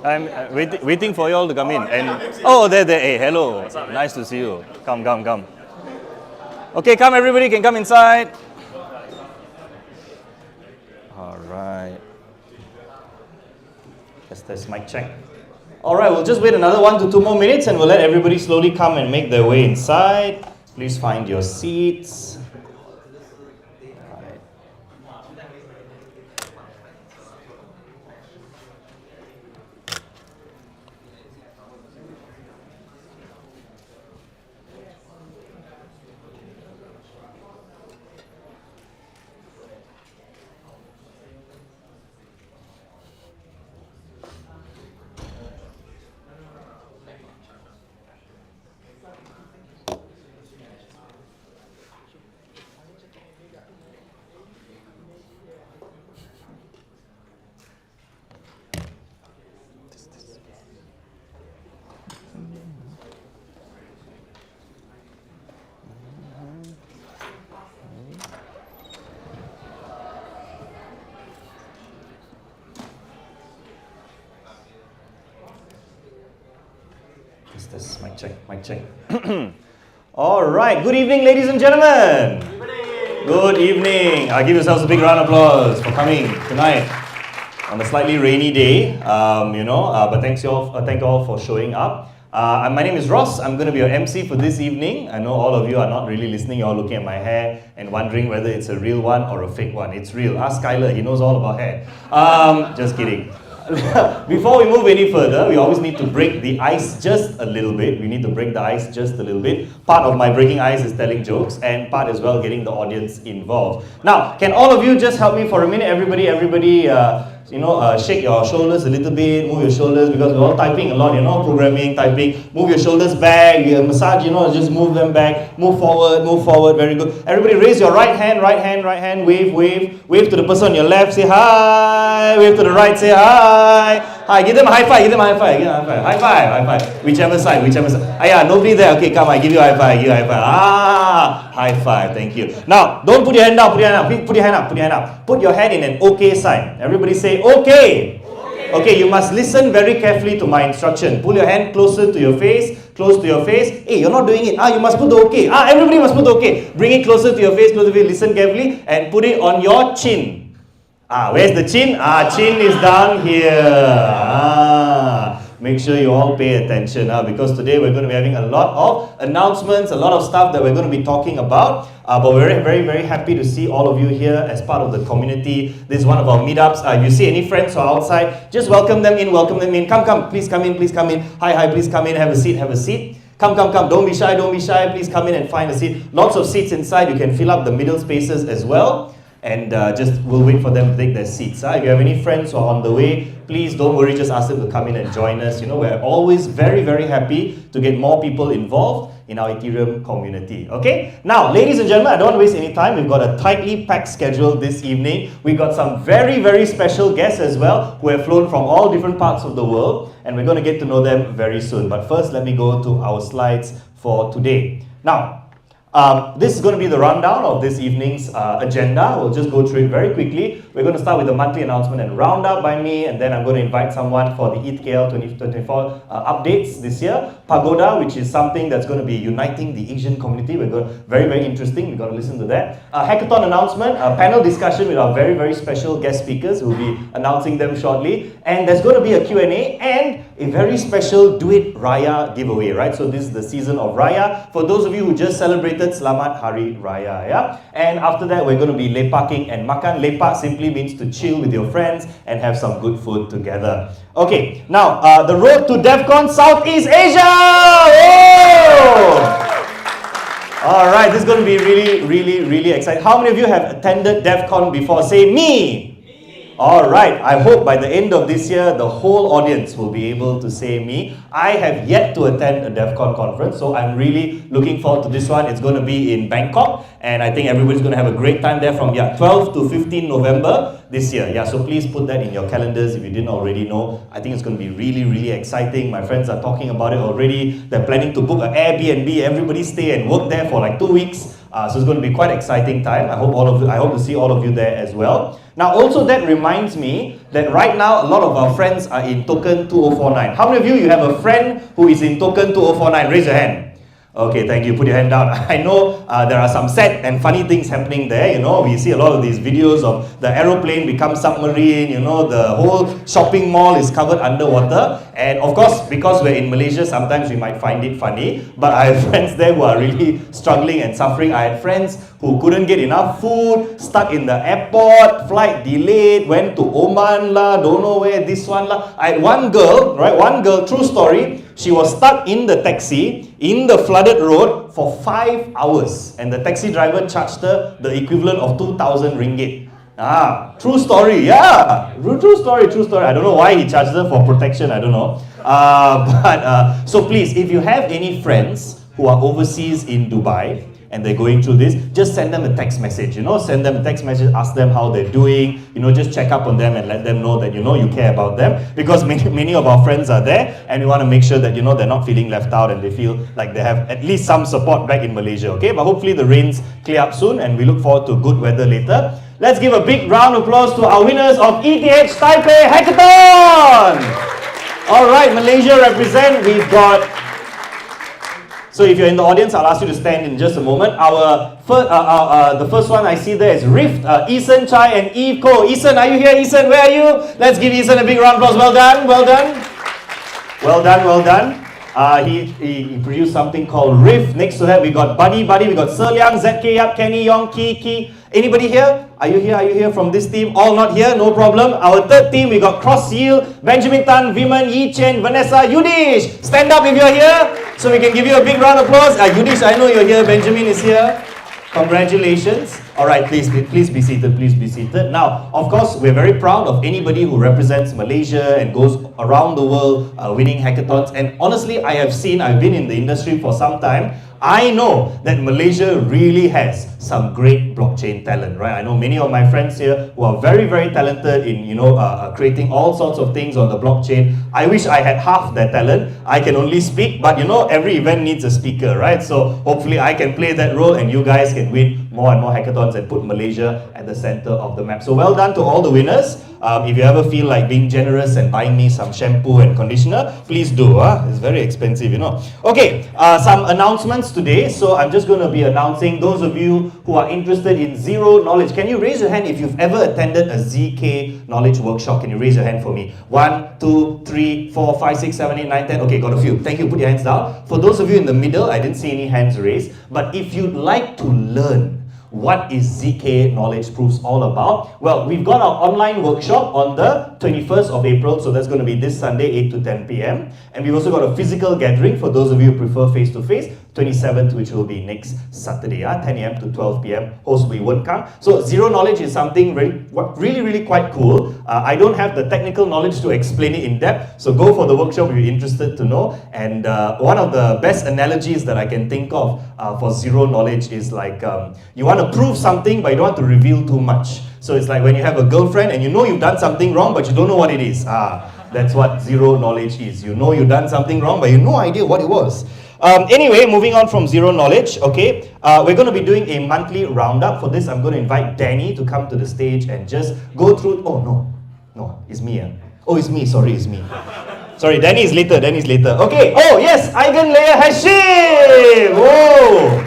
I'm waiting for you all to come in. And oh, there. Hey, hello. Nice to see you. Come. Okay, come everybody, can come inside. All right. Test mic check. All right, we'll just wait another 1 to 2 more minutes and we'll let everybody slowly come and make their way inside. Please find your seats. This mic check. All right, good evening, ladies and gentlemen. Good evening. Give yourselves a big round of applause for coming tonight on a slightly rainy day. But thank you all for showing up. My name is Ross. I'm going to be your MC for this evening. I know all of you are not really listening. You're all looking at my hair and wondering whether it's a real one or a fake one. It's real. Ask Skylar. He knows all about hair. Just kidding. Before we move any further, we always need to break the ice just a little bit. Part of my breaking ice is telling jokes, and part as well getting the audience involved. Now, can all of you just help me for a minute? Everybody, shake your shoulders a little bit, move your shoulders, because we're all typing a lot, programming, typing. Move your shoulders back, massage, just move them back, move forward, very good. Everybody raise your right hand, wave to the person on your left, say hi, wave to the right, say hi. Hi, give them a high five, high five, whichever side. Nobody there, okay, come, I give you a high five, high five, thank you. Now, don't put your hand down, put your hand up. Put your hand in an okay sign. Everybody say okay. Okay, you must listen very carefully to my instruction. Pull your hand closer to your face, Hey, you're not doing it. You must put the okay. Everybody must put the okay. Bring it closer to your face, listen carefully, and put it on your chin. Where's the chin? Chin is down here. Make sure you all pay attention because today we're going to be having a lot of announcements, a lot of stuff that we're going to be talking about. But we're very, very happy to see all of you here as part of the community. This is one of our meetups. If you see any friends who are outside, just welcome them in. Come, please come in. Hi, please come in, have a seat. Come, don't be shy, please come in and find a seat. Lots of seats inside, you can fill up the middle spaces as well. And we'll wait for them to take their seats. If you have any friends who are on the way, please don't worry, just ask them to come in and join us. We're always very, very happy to get more people involved in our Ethereum community. Okay? Now, ladies and gentlemen, I don't want to waste any time. We've got a tightly packed schedule this evening. We've got some very, very special guests as well who have flown from all different parts of the world, and we're going to get to know them very soon. But first, let me go to our slides for today. Now, this is going to be the rundown of this evening's agenda. We'll just go through it very quickly. We're going to start with the monthly announcement and roundup by me, and then I'm going to invite someone for the ETHKL 2024 updates this year. Pagoda, which is something that's going to be uniting the Asian community. Very, very interesting. We're going to listen to that. Hackathon announcement, a panel discussion with our very, very special guest speakers. We'll be announcing them shortly. And there's going to be a Q&A and a very special Do It Raya giveaway, right? So this is the season of Raya. For those of you who just celebrated Selamat Hari Raya, yeah? And after that, we're going to be lepaking and makan. Lepak simply means to chill with your friends and have some good food together. Okay, now, the road to Devcon Southeast Asia! Whoa! Alright, this is going to be really, really, really exciting. How many of you have attended Devcon before? Say me! Alright, I hope by the end of this year, the whole audience will be able to say me. I have yet to attend a Devcon conference, so I'm really looking forward to this one. It's going to be in Bangkok, and I think everybody's going to have a great time there from 12 to 15 November this year. Yeah, so please put that in your calendars if you didn't already know. I think it's going to be really, really exciting. My friends are talking about it already. They're planning to book an Airbnb. Everybody stay and work there for like 2 weeks. So it's going to be quite exciting time. I hope to see all of you there as well. Now also that reminds me that right now a lot of our friends are in token 2049. How many of you have a friend who is in token 2049? Raise your hand. Okay, thank you. Put your hand down. I know there are some sad and funny things happening there. You know, we see a lot of these videos of the aeroplane become submarine. You know, the whole shopping mall is covered underwater. And of course, because we're in Malaysia, sometimes we might find it funny. But I have friends there who are really struggling and suffering. I had friends who couldn't get enough food, stuck in the airport, flight delayed, went to Oman lah, don't know where, this one lah. I had one girl, true story. She was stuck in the taxi in the flooded road for 5 hours, and the taxi driver charged her the equivalent of 2,000 ringgit. True story, yeah, true story. I don't know why he charged her for protection, I don't know. So please, if you have any friends who are overseas in Dubai, and they're going through this, just send them a text message, send them a text message, ask them how they're doing, just check up on them and let them know that, you care about them, because many of our friends are there, and we want to make sure that, they're not feeling left out and they feel like they have at least some support back in Malaysia, okay? But hopefully the rains clear up soon, and we look forward to good weather later. Let's give a big round of applause to our winners of ETH Taipei Hackathon! Alright, Malaysia represent, we've got... So if you're in the audience, I'll ask you to stand in just a moment. The first one I see there is Rift, Eason Chai and Eve Ko. Eason, are you here? Eason, where are you? Let's give Eason a big round of applause. Well done, well done. Well done. He produced something called Rift. Next to that, we got Buddy, we got Serliang, ZK Yap, Kenny Yong, Ki. Anybody here? Are you here from this team? All not here, no problem. Our third team, we got Cross Yield, Benjamin Tan, Viman, Yi Chen, Vanessa, Yudish. Stand up if you're here, so we can give you a big round of applause. Yudish, I know you're here. Benjamin is here. Congratulations. All right, please be seated. Now, of course, we're very proud of anybody who represents Malaysia and goes around the world winning hackathons. And honestly, I've been in the industry for some time. I know that Malaysia really has some great blockchain talent, right? I know many of my friends here who are very, very talented in, creating all sorts of things on the blockchain. I wish I had half that talent. I can only speak, but every event needs a speaker, right? So hopefully I can play that role and you guys can win more and more hackathons and put Malaysia at the center of the map. So well done to all the winners. If you ever feel like being generous and buying me some shampoo and conditioner, please do. It's very expensive, Okay, some announcements today. So I'm just going to be announcing those of you who are interested in zero knowledge. Can you raise your hand if you've ever attended a ZK knowledge workshop? Can you raise your hand for me? 1, 2, 3, 4, 5, 6, 7, 8, 9, 10. Okay, got a few. Thank you. Put your hands down. For those of you in the middle, I didn't see any hands raised. But if you'd like to learn what is ZK Knowledge Proofs all about? Well, we've got our online workshop on the 21st of April, so that's going to be this Sunday, 8 to 10 p.m. And we've also got a physical gathering for those of you who prefer face-to-face, 27th, which will be next Saturday, 10 a.m. to 12 p.m. Host we won't come. So zero knowledge is something really quite cool. I don't have the technical knowledge to explain it in depth, so go for the workshop if you're interested to know. And one of the best analogies that I can think of for zero knowledge is like you want to prove something, but you don't want to reveal too much. So it's like when you have a girlfriend and you've done something wrong, but you don't know what it is. That's what zero knowledge is. You've done something wrong, but you have no idea what it was. Anyway, moving on from zero knowledge, okay, we're going to be doing a monthly roundup. For this, I'm going to invite Danny to come to the stage and just go through. Oh, no, it's me. Oh, it's me, sorry, it's me. Sorry, Danny is later. Okay, oh yes, Eigenlayer Hashim! Whoa!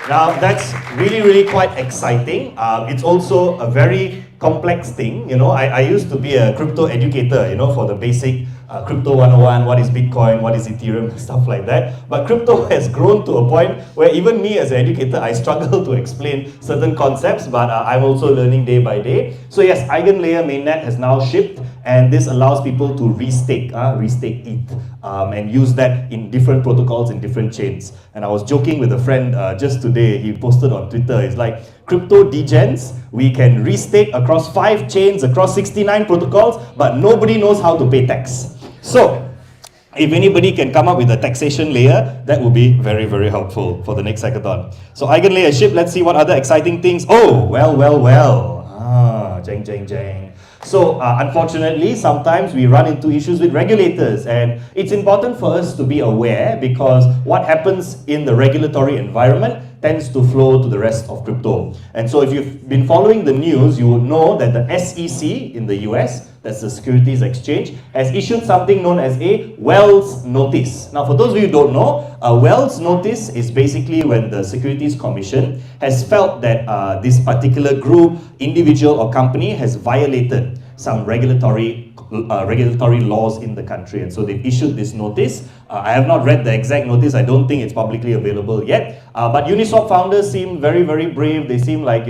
Now, that's really quite exciting. It's also a very complex thing. I used to be a crypto educator, for the basic Crypto 101, what is Bitcoin, what is Ethereum, stuff like that. But crypto has grown to a point where even me as an educator, I struggle to explain certain concepts, but I'm also learning day by day. So yes, Eigenlayer mainnet has now shipped, and this allows people to restake ETH and use that in different protocols in different chains. And I was joking with a friend just today, he posted on Twitter, it's like, crypto degens, we can restake across 5 chains, across 69 protocols, but nobody knows how to pay tax. So, if anybody can come up with a taxation layer, that would be very helpful for the next hackathon. So Eigenlayer ship, let's see what other exciting things. Oh, well. Jang. So unfortunately, sometimes we run into issues with regulators, and it's important for us to be aware, because what happens in the regulatory environment tends to flow to the rest of crypto. And so if you've been following the news, you would know that the SEC in the US, that's the Securities Exchange, has issued something known as a Wells Notice. Now, for those of you who don't know, a Wells Notice is basically when the Securities Commission has felt that this particular group, individual or company has violated some regulatory laws in the country, and so they've issued this notice. I have not read the exact notice. I don't think it's publicly available yet. But Uniswap founders seem very, very brave. They seem like,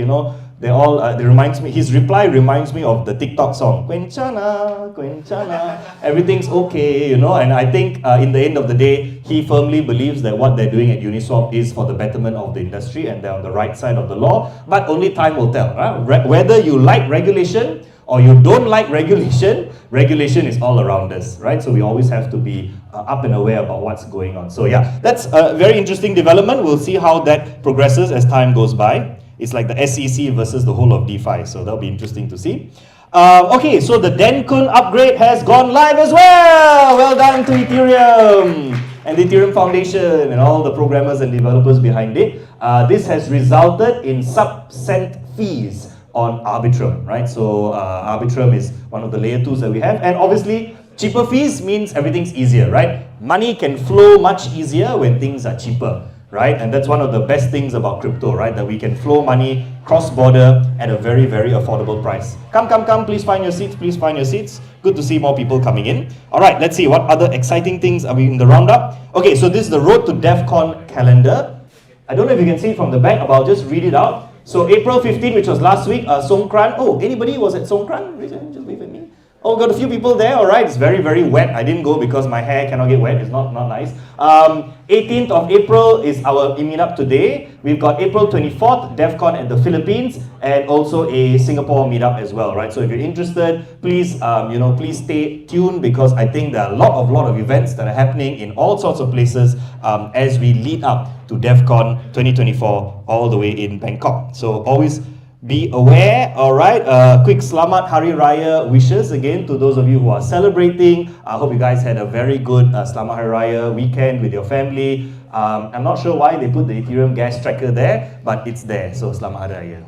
they all, his reply reminds me of the TikTok song, Quenchana, Quenchana, everything's okay, and I think in the end of the day, he firmly believes that what they're doing at Uniswap is for the betterment of the industry and they're on the right side of the law, but only time will tell. Right? Whether you like regulation or you don't like regulation, regulation is all around us, right? So we always have to be up and aware about what's going on. So yeah, that's a very interesting development. We'll see how that progresses as time goes by. It's like the SEC versus the whole of DeFi, so that'll be interesting to see. Okay, so the Devcon upgrade has gone live as well! Well done to Ethereum and the Ethereum Foundation and all the programmers and developers behind it. This has resulted in sub-cent fees on Arbitrum, right? So Arbitrum is one of the layer 2s that we have, and obviously cheaper fees means everything's easier, right? Money can flow much easier when things are cheaper, right? And that's one of the best things about crypto, right? That we can flow money cross-border at a very, very affordable price. Come, please find your seats, please find your seats. Good to see more people coming in. All right, let's see what other exciting things are we in the roundup. Okay, so this is the Road to Devcon calendar. I don't know if you can see it from the back, but I'll just read it out. So April 15, which was last week, Songkran. Oh, anybody was at Songkran? Just wave at me. Oh, got a few people there. All right, it's very, very wet. I didn't go because my hair cannot get wet. It's not nice. 18th of April is our meetup today. We've got April 24th, Devcon at the Philippines, and also a Singapore meetup as well, right? So if you're interested, please, please stay tuned because I think there are a lot of events that are happening in all sorts of places as we lead up to Devcon 2024 all the way in Bangkok. So always be aware, all right? Quick Selamat Hari Raya wishes again to those of you who are celebrating. I hope you guys had a very good Selamat Hari Raya weekend with your family. I'm not sure why they put the Ethereum gas tracker there, but it's there, so Selamat Hari Raya.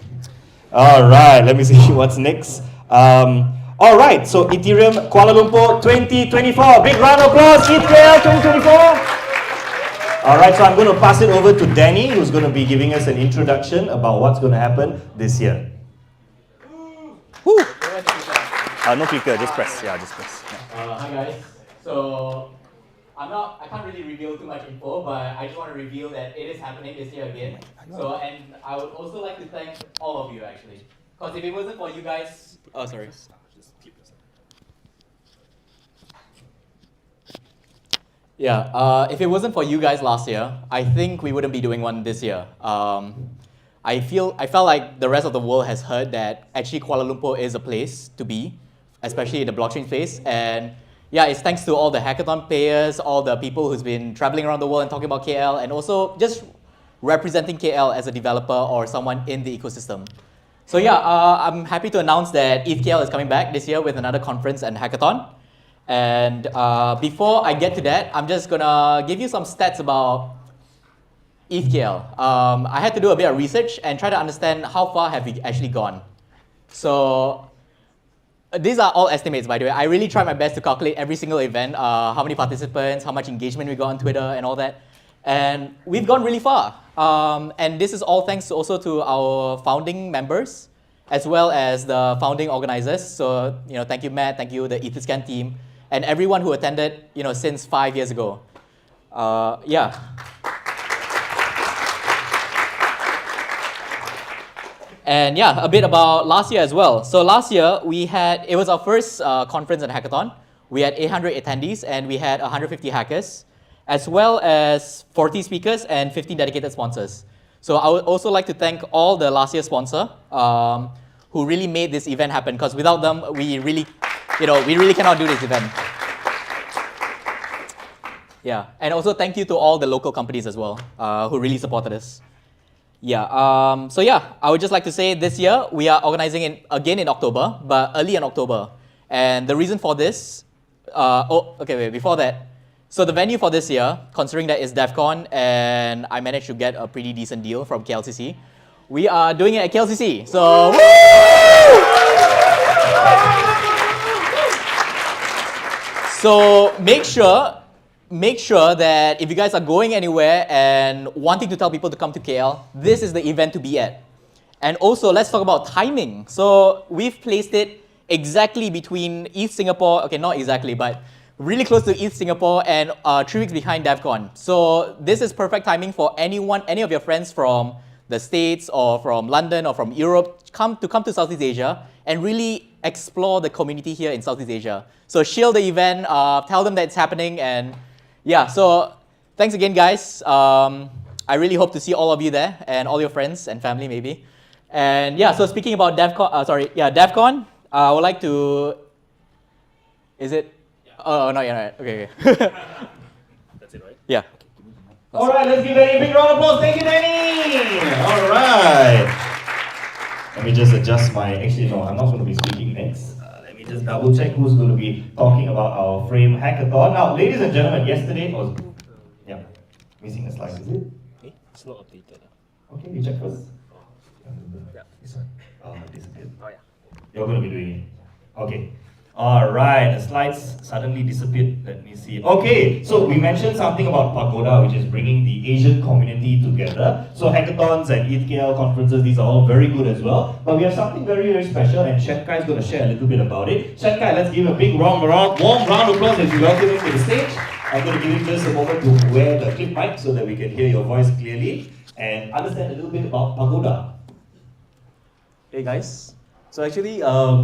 All right, let me see what's next. All right, so Ethereum Kuala Lumpur 2024. Big round of applause, ETHKL 2024. All right, so I'm going to pass it over to Danny, who's going to be giving us an introduction about what's going to happen this year. Woo! No clicker, just press. Yeah, just press. Hi guys. So I can't really reveal too much info, but I just want to reveal that it is happening this year again. So, and I would also like to thank all of you actually, because if it wasn't for you guys, if it wasn't for you guys last year, I think we wouldn't be doing one this year. I felt like the rest of the world has heard that actually Kuala Lumpur is a place to be, especially in the blockchain space. And yeah, it's thanks to all the hackathon players, all the people who's been traveling around the world and talking about KL, and also just representing KL as a developer or someone in the ecosystem. So yeah, I'm happy to announce that ETHKL is coming back this year with another conference and hackathon. And before I get to that, I'm just gonna give you some stats about ETHKL. I had to do a bit of research and try to understand how far have we actually gone. So these are all estimates, by the way. I really tried my best to calculate every single event, how many participants, how much engagement we got on Twitter and all that. And we've gone really far. And this is all thanks also to our founding members, as well as the founding organizers. So, thank you, Matt, thank you, the Devcon team, and everyone who attended, since 5 years ago. Yeah. And yeah, a bit about last year as well. So last year, it was our first conference and hackathon. We had 800 attendees and we had 150 hackers, as well as 40 speakers and 15 dedicated sponsors. So I would also like to thank all the last year's sponsor who really made this event happen, because without them, we really cannot do this event. Yeah, and also thank you to all the local companies as well who really supported us. Yeah, so yeah, I would just like to say this year we are organizing it again in October, but early in October. And the reason for this, before that, So the venue for this year, considering that it's DevCon and I managed to get a pretty decent deal from KLCC, we are doing it at KLCC. So, so make sure that if you guys are going anywhere and wanting to tell people to come to KL, this is the event to be at. And also, let's talk about timing. So we've placed it exactly between East Singapore, okay, not exactly, but really close to East Singapore and 3 weeks behind DevCon. So this is perfect timing for anyone, any of your friends from the States or from London or from Europe come to Southeast Asia and really explore the community here in Southeast Asia. So shield the event, tell them that it's happening, and yeah, so thanks again, guys. I really hope to see all of you there and all your friends and family maybe. And yeah, so speaking about DevCon, I would like to, is it? Oh, not yet, right. Okay. That's it, right? Yeah. All right, let's give a big round of applause. Thank you, Danny. All right. Let me just adjust my, actually no, I'm not going to be speaking next. Let me just double check who's going to be talking about our frame hackathon. Now, ladies and gentlemen, yesterday was, yeah, missing a slide, is it? Hey, it's not updated. Okay, you check first. Yeah. This one. Oh, disappeared. Oh, yeah. You're going to be doing it. Okay. All right, the slides suddenly disappeared. Let me see. Okay, so we mentioned something about Pagoda, which is bringing the Asian community together. So hackathons and ETHKL conferences, these are all very good as well. But we have something very, very special, and Shenkai is going to share a little bit about it. Shenkai, let's give a big warm round of applause as we welcome him to the stage. I'm going to give him just a moment to wear the clip mic so that we can hear your voice clearly and understand a little bit about Pagoda. Hey guys. So actually,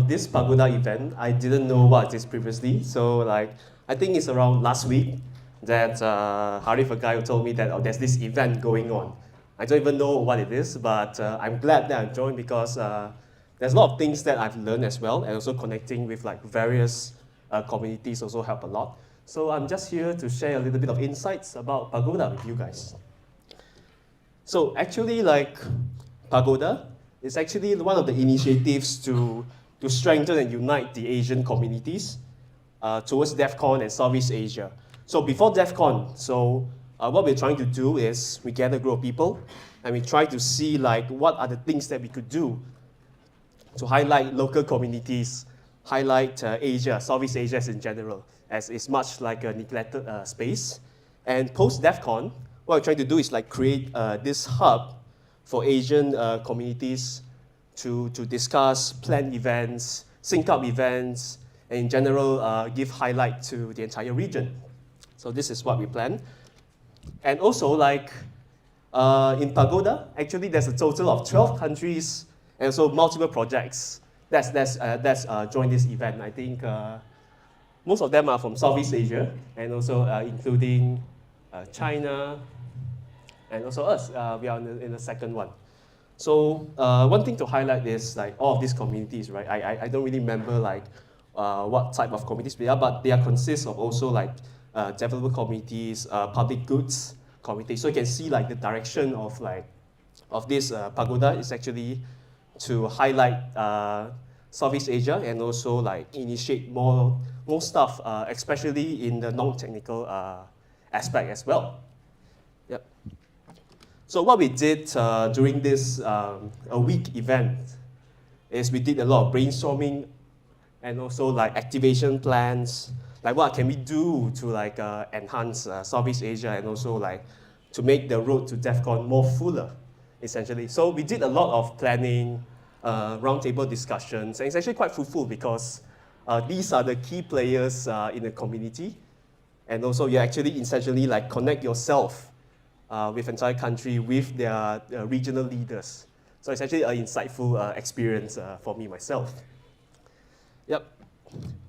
this Pagoda event, I didn't know what it is previously. So like, I think it's around last week that Harif, a guy who told me that there's this event going on. I don't even know what it is, but I'm glad that I joined because there's a lot of things that I've learned as well, and also connecting with like various communities also help a lot. So I'm just here to share a little bit of insights about Pagoda with you guys. So actually, like Pagoda, it's actually one of the initiatives to strengthen and unite the Asian communities towards DevCon and Southeast Asia. So before DevCon, what we're trying to do is we gather a group of people and we try to see like what are the things that we could do to highlight local communities, highlight Asia, Southeast Asia in general, as it's much like a neglected space. And post DevCon, what we're trying to do is like create this hub for Asian communities to discuss, plan events, sync up events, and in general give highlight to the entire region. So this is what we plan. And also like in Pagoda, actually there's a total of 12 countries and also multiple projects that's joined this event. I think most of them are from Southeast Asia and also including China, and also us, we are in the second one. So one thing to highlight is like all of these communities, right? I don't really remember like what type of communities they are, but they are consist of also like developer communities, public goods communities. So you can see like the direction of this Pagoda is actually to highlight Southeast Asia and also like initiate more stuff, especially in the non-technical aspect as well. Yep. So what we did during this a week event is we did a lot of brainstorming and also like activation plans, like what can we do to like enhance Southeast Asia and also like to make the road to DevCon more fuller, essentially. So we did a lot of planning, roundtable discussions, and it's actually quite fruitful because these are the key players in the community, and also you actually essentially like connect yourself with entire country with their regional leaders. So it's actually an insightful experience for me myself. Yep.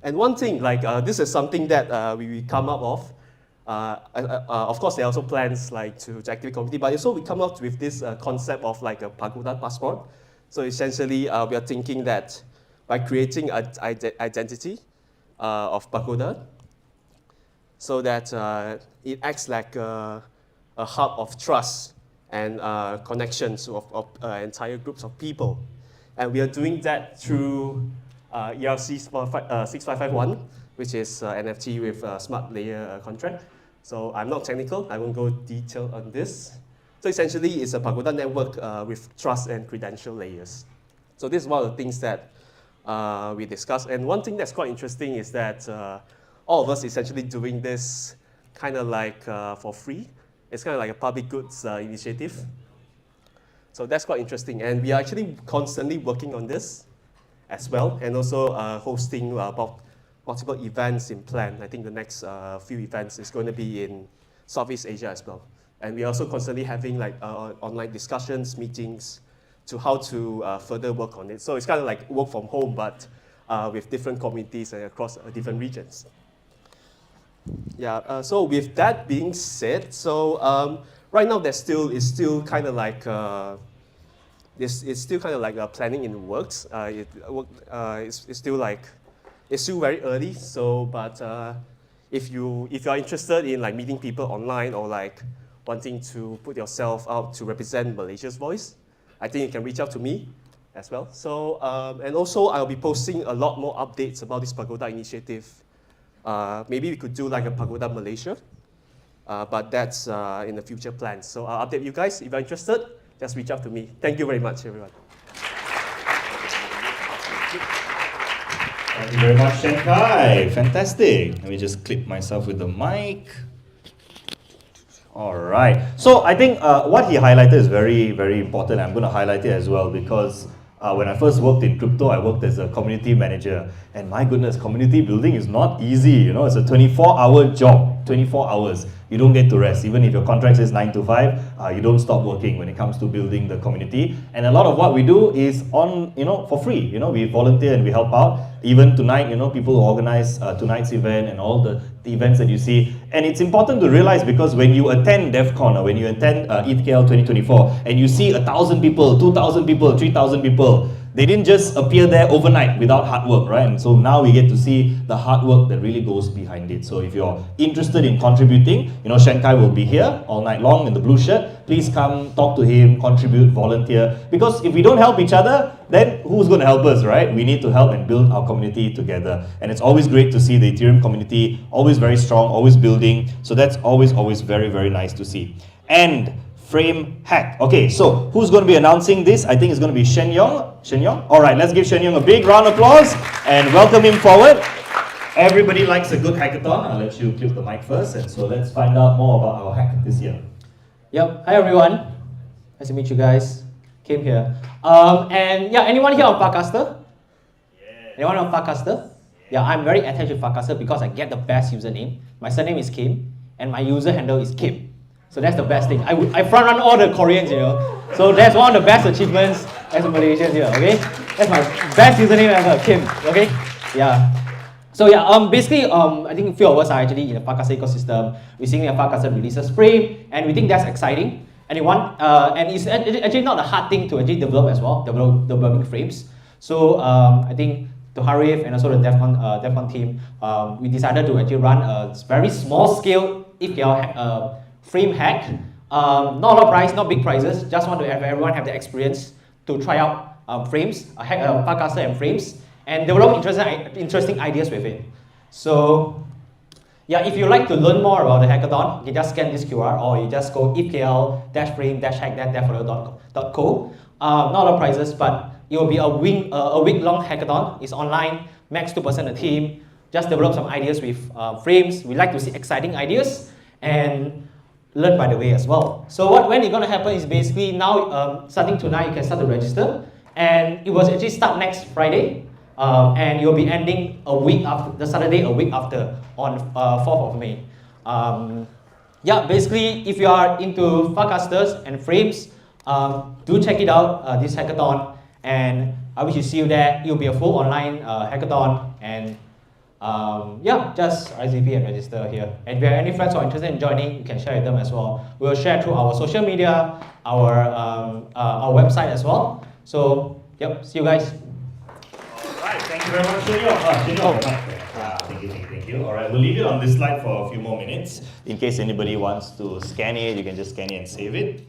And one thing, like this is something that we come up of. Of course, there are also plans like to activate community, but also we come up with this concept of like a Pagoda passport. So essentially, we are thinking that by creating an identity of Pagoda, so that it acts like a hub of trust and connections of entire groups of people. And we are doing that through ERC 6551, which is NFT with a smart layer contract. So I'm not technical, I won't go detail on this. So essentially, it's a Pagoda network with trust and credential layers. So this is one of the things that we discussed. And one thing that's quite interesting is that all of us essentially doing this kind of like for free. It's kind of like a public goods initiative. So that's quite interesting. And we are actually constantly working on this as well, and also hosting about multiple events in plan. I think the next few events is going to be in Southeast Asia as well. And we're also constantly having like online discussions, meetings, to how to further work on it. So it's kind of like work from home, but with different communities and across different regions. Yeah, so with that being said, so right now it's still kind of like, it's still kind of like planning in the works. It's still very early, so, but if you are interested in like meeting people online or like wanting to put yourself out to represent Malaysia's voice, I think you can reach out to me as well. So, and also I'll be posting a lot more updates about this Pagoda initiative. Maybe we could do like a Pagoda Malaysia, but that's in the future plans. So I'll update you guys. If you're interested, just reach out to me. Thank you very much, everyone. Thank you very much, Shenkai. Fantastic. Let me just clip myself with the mic. All right. So I think what he highlighted is very, very important. I'm going to highlight it as well because when I first worked in crypto, I worked as a community manager. And my goodness, community building is not easy. You know, it's a 24-hour job, 24 hours. You don't get to rest. Even if your contract says 9 to 5, you don't stop working when it comes to building the community. And a lot of what we do is on, for free. We volunteer and we help out. Even tonight, people organize tonight's event and all the events that you see. And it's important to realize because when you attend Devcon or when you attend ETHKL 2024 and you see 1,000 people, 2,000 people, 3,000 people, they didn't just appear there overnight without hard work, right? And so now we get to see the hard work that really goes behind it. So if you're interested in contributing, Shenkai will be here all night long in the blue shirt. Please come talk to him, contribute, volunteer. Because if we don't help each other, then who's going to help us, right? We need to help and build our community together. And it's always great to see the Ethereum community always very strong, always building. So that's always very, very nice to see. And frame hack. Okay, so who's going to be announcing this? I think it's going to be Shen Yong. Shen Yong? All right, let's give Shen Yong a big round of applause and welcome him forward. Everybody likes a good hackathon. I'll let you clip the mic first. And so let's find out more about our hack this year. Yep. Hi everyone. Nice to meet you guys. Came here. And yeah, anyone here on Farcaster? Yeah. Anyone on Farcaster? Yeah, I'm very attached to Farcaster because I get the best username. My surname is Kim, and my user handle is Kim. So that's the best thing. I front run all the Koreans, So that's one of the best achievements as a Malaysian here, okay? That's my best username ever, Kim, okay? Yeah. So yeah, basically, I think a few of us are actually in the Farcaster ecosystem. We're seeing that Farcaster releases Frame, and we think that's exciting. And and it's actually not a hard thing to actually develop as well, developing frames. So I think to Harif and also the Devcon team, we decided to actually run a very small scale ETHKL frame hack. Not a lot of price, not big prizes. Just want to have everyone have the experience to try out frames, hack Farcaster and frames, and develop interesting ideas with it. So yeah, if you like to learn more about the hackathon, you just scan this QR or you just go ETHKL-frame-hack.devfollow.co. Not a lot of prizes, but it will be a week-long hackathon. It's online, max 2% of the team. Just develop some ideas with frames. We like to see exciting ideas and learn by the way as well. So when it's going to happen is basically now, starting tonight, you can start to register. And it will actually start next Friday. And you'll be ending a week after, the Saturday a week after, on 4th of May. Yeah, basically, if you are into Farcasters and frames, do check it out, this hackathon. And I wish to see you there. It will be a full online hackathon. And yeah, just RSVP and register here. And if you have any friends who are interested in joining, you can share with them as well. We will share through our social media, our website as well. So, yep, see you guys. Alright, thank you very much, Shenyo. Thank you. Alright, we'll leave it on this slide for a few more minutes. In case anybody wants to scan it, you can just scan it and save it.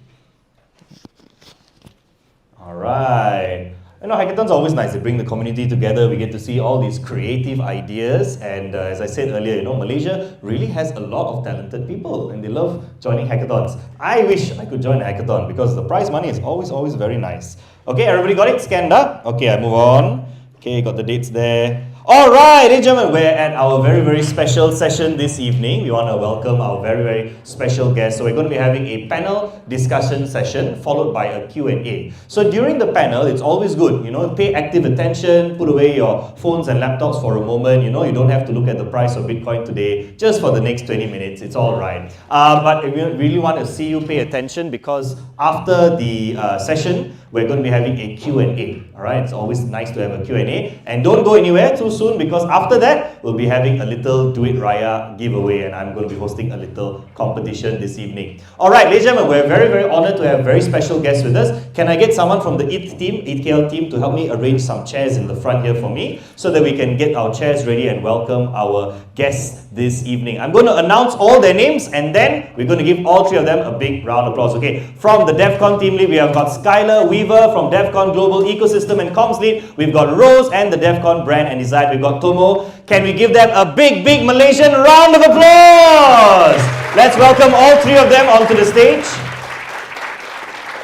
Alright. You know, hackathons are always nice. They bring the community together. We get to see all these creative ideas. And as I said earlier, you know, Malaysia really has a lot of talented people and they love joining hackathons. I wish I could join a hackathon because the prize money is always very nice. Okay, everybody got it scanned up? Okay, I move on. Okay, got the dates there. Alright, ladies and gentlemen, we're at our very special session this evening. We want to welcome our very special guest. So we're going to be having a panel discussion session followed by a Q&A. So during the panel, it's always good, you know, pay active attention, put away your phones and laptops for a moment. You know, you don't have to look at the price of Bitcoin today, just for the next 20 minutes. It's all right. But we really want to see you pay attention because after the session, we're going to be having a Q&A. Alright, it's always nice to have a Q&A. And don't go anywhere too soon because after that, we'll be having a little Do It Raya giveaway and I'm going to be hosting a little competition this evening. Alright, ladies and gentlemen, we're very honored to have very special guests with us. Can I get someone from the ETHKL team to help me arrange some chairs in the front here for me so that we can get our chairs ready and welcome our guests this evening. I'm going to announce all their names and then we're going to give all three of them a big round of applause. Okay, from the Devcon team lead, we have got Skylar Weaver from Devcon Global Ecosystem and Comms lead. We've got Rose and the Devcon brand and design. We've got Tomo. Can we give them a big Malaysian round of applause? Let's welcome all three of them onto the stage.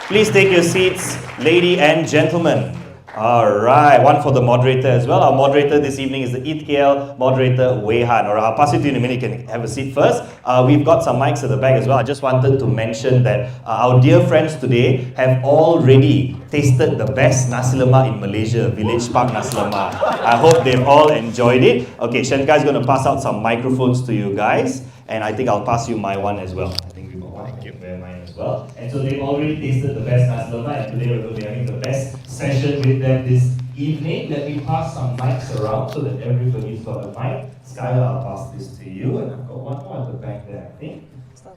Please take your seats, ladies and gentlemen. Alright, one for the moderator as well. Our moderator this evening is the ETHKL moderator, Wei Han. Alright, I'll pass it to you in a minute. You can have a seat first. We've got some mics at the back as well. I just wanted to mention that our dear friends today have already tasted the best nasi lemak in Malaysia, Village Park Nasi Lemak. I hope they've all enjoyed it. Okay, Shanka is going to pass out some microphones to you guys. And I think I'll pass you my one as well. I think we've got one. Thank you. Mine as well. And so they've already tasted the best nasi lemak, and today we're going to be having the best session with them this evening. Let me pass some mics around so that everybody's got a mic. Skylar, I'll pass this to you, and I've got one more at the back there, I think.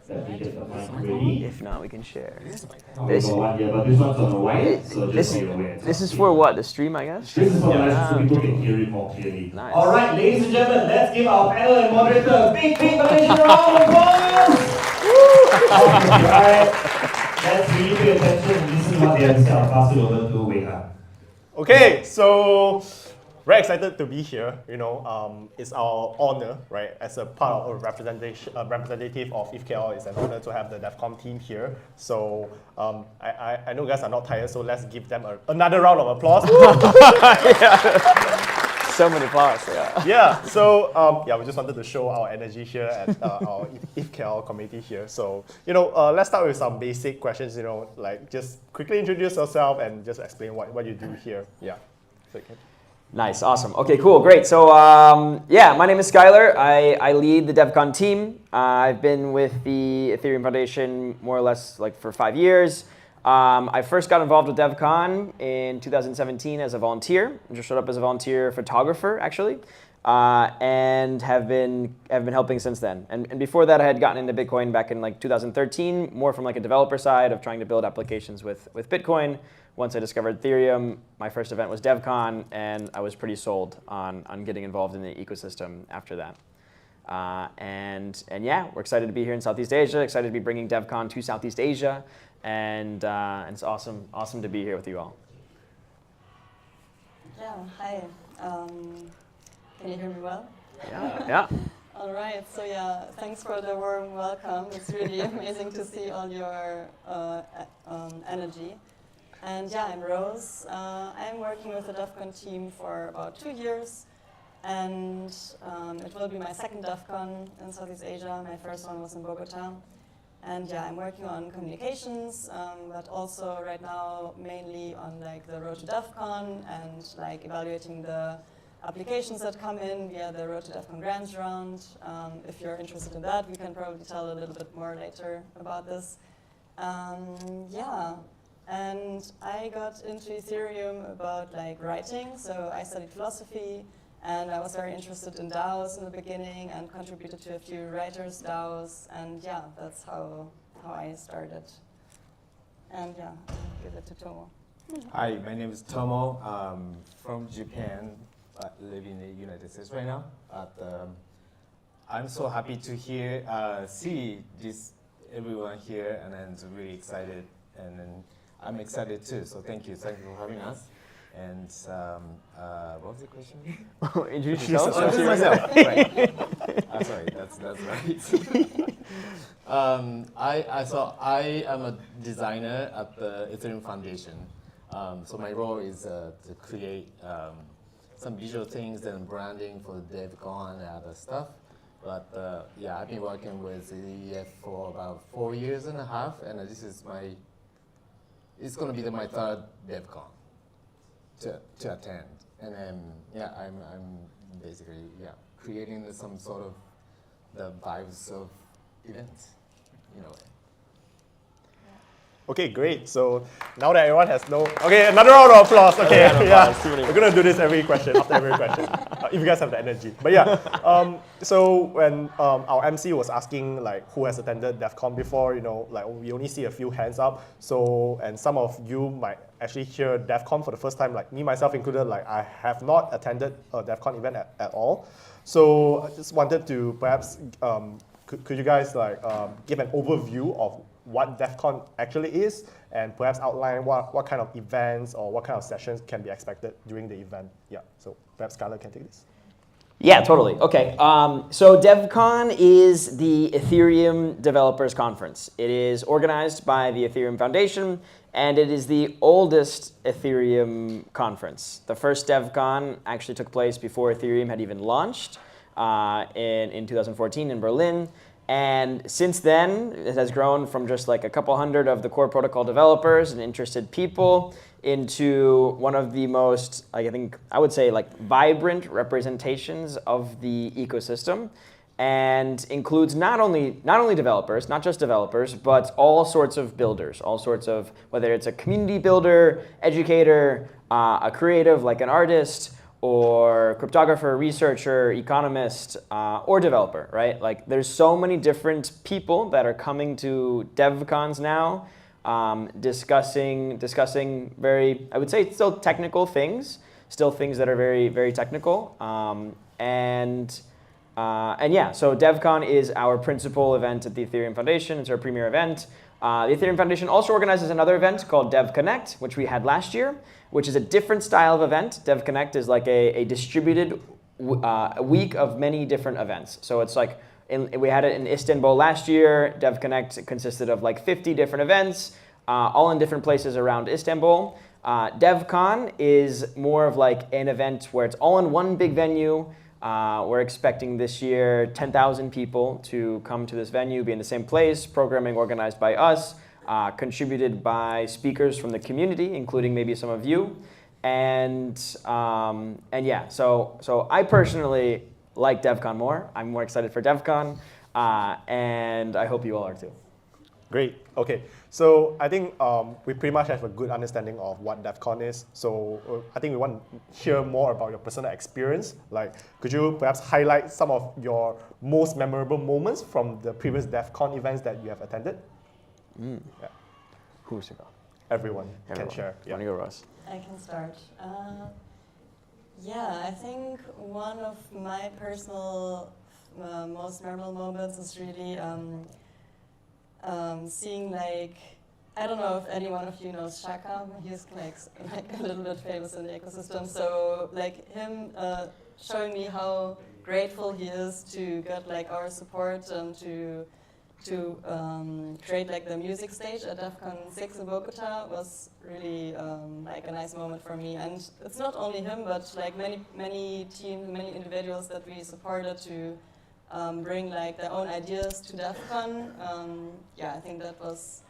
Let me get the mic ready. If not, we can share. Oh, we've got one here, but this one's on the wire, so just so you're aware. This is for what? The stream, I guess? This is for live, so people can hear it more clearly. Nice. Alright, ladies and gentlemen, let's give our panel and moderator a big Malaysian round of applause! Alright, let's really pay attention and listen to what they have to say. I'll pass it over to Wei Han. Okay, so very excited to be here. You know, it's our honor, right? As a part of a representative of ETHKL, it's an honor to have the Devcon team here. So I know you guys are not tired, so let's give them another round of applause. So many applause, yeah. Yeah, so we just wanted to show our energy here at our ETHKL community here. So, you know, let's start with some basic questions, you know, like just quickly introduce yourself and just explain what you do here. Yeah. So Nice, awesome. Okay, cool, great. So, my name is Skylar. I lead the Devcon team. I've been with the Ethereum Foundation more or less like for 5 years. I first got involved with Devcon in 2017 as a volunteer. I just showed up as a volunteer photographer, actually, and have been helping since then. And before that, I had gotten into Bitcoin back in like 2013, more from like a developer side of trying to build applications with Bitcoin. Once I discovered Ethereum, my first event was Devcon, and I was pretty sold on getting involved in the ecosystem after that. And yeah, we're excited to be here in Southeast Asia, excited to be bringing Devcon to Southeast Asia, and it's awesome to be here with you all. Yeah, hi. Can you hear me well? Yeah. All right, so yeah, thanks for the warm welcome. It's really amazing to see all your energy. And yeah, I'm Rose. I'm working with the Devcon team for about 2 years. And it will be my second Devcon in Southeast Asia. My first one was in Bogota. And yeah, I'm working on communications, but also right now mainly on like the road to Devcon and like evaluating the applications that come in via the Road to Devcon grants round. If you're interested in that, we can probably tell a little bit more later about this. And I got into Ethereum about like writing, so I studied philosophy, and I was very interested in DAOs in the beginning and contributed to a few writers' DAOs, and yeah, that's how I started. And yeah, I'll give it to Tomo. Hi, my name is Tomo. I'm from Japan, but live in the United States right now. But I'm so happy to see everyone here, and I'm really excited, and then I'm excited too. So thank you for having us. And what was the question? Introduce yourself. Introduce myself. Right. Sorry, that's right. I am a designer at the Ethereum Foundation. So my role is to create some visual things and branding for Devcon and other stuff. But yeah, I've been working with EF for about 4 years and a half, and this is it's going to be my third Devcon to attend. And then, yeah, I'm basically, creating some sort of the vibes of events, in a way. Okay, great. So now that everyone has okay, another round of applause. Okay, we're gonna do this every question after every question, if you guys have the energy. But yeah, so when our MC was asking like who has attended Devcon before, like we only see a few hands up. So and some of you might actually hear Devcon for the first time, like me myself included. Like I have not attended a Devcon event at all. So I just wanted to perhaps could you guys like give an overview of what Devcon actually is, and perhaps outline what kind of events or what kind of sessions can be expected during the event. Yeah, so perhaps Skylar can take this. Yeah, totally. Okay, so Devcon is the Ethereum Developers Conference. It is organized by the Ethereum Foundation, and it is the oldest Ethereum conference. The first Devcon actually took place before Ethereum had even launched in 2014 in Berlin. And since then, it has grown from just like a couple hundred of the core protocol developers and interested people into one of the most, I would say, like vibrant representations of the ecosystem, and includes not only developers, not just developers, but all sorts of builders, all sorts of, whether it's a community builder, educator, a creative like an artist, or cryptographer, researcher, economist, or developer, right? Like there's so many different people that are coming to DevCons now, discussing very, I would say still technical things, still things that are very, very technical. And yeah, so DevCon is our principal event at the Ethereum Foundation. It's our premier event. The Ethereum Foundation also organizes another event called DevConnect, which we had last year, which is a different style of event. DevConnect is like a distributed week of many different events. So it's like, we had it in Istanbul last year. DevConnect consisted of like 50 different events, all in different places around Istanbul. DevCon is more of like an event where it's all in one big venue. We're expecting this year 10,000 people to come to this venue, be in the same place, programming organized by us, contributed by speakers from the community, including maybe some of you. And yeah, so I personally like DevCon more. I'm more excited for DevCon, and I hope you all are too. Great. Okay. So I think we pretty much have a good understanding of what DevCon is. So I think we want to hear more about your personal experience. Like, could you perhaps highlight some of your most memorable moments from the previous DevCon events that you have attended? Yeah. Who's it? Everyone can share. Yeah. Want to go, Ross? I can start. Yeah, I think one of my personal most memorable moments is really seeing like, I don't know if any one of you knows Shaka. He's like a little bit famous in the ecosystem. So like him showing me how grateful he is to get like our support and to create like the music stage at Devcon 6 in Bogota was really like a nice moment for me. And it's not only him, but like many teams, many individuals that we supported to bring like their own ideas to Devcon. Yeah, I think that was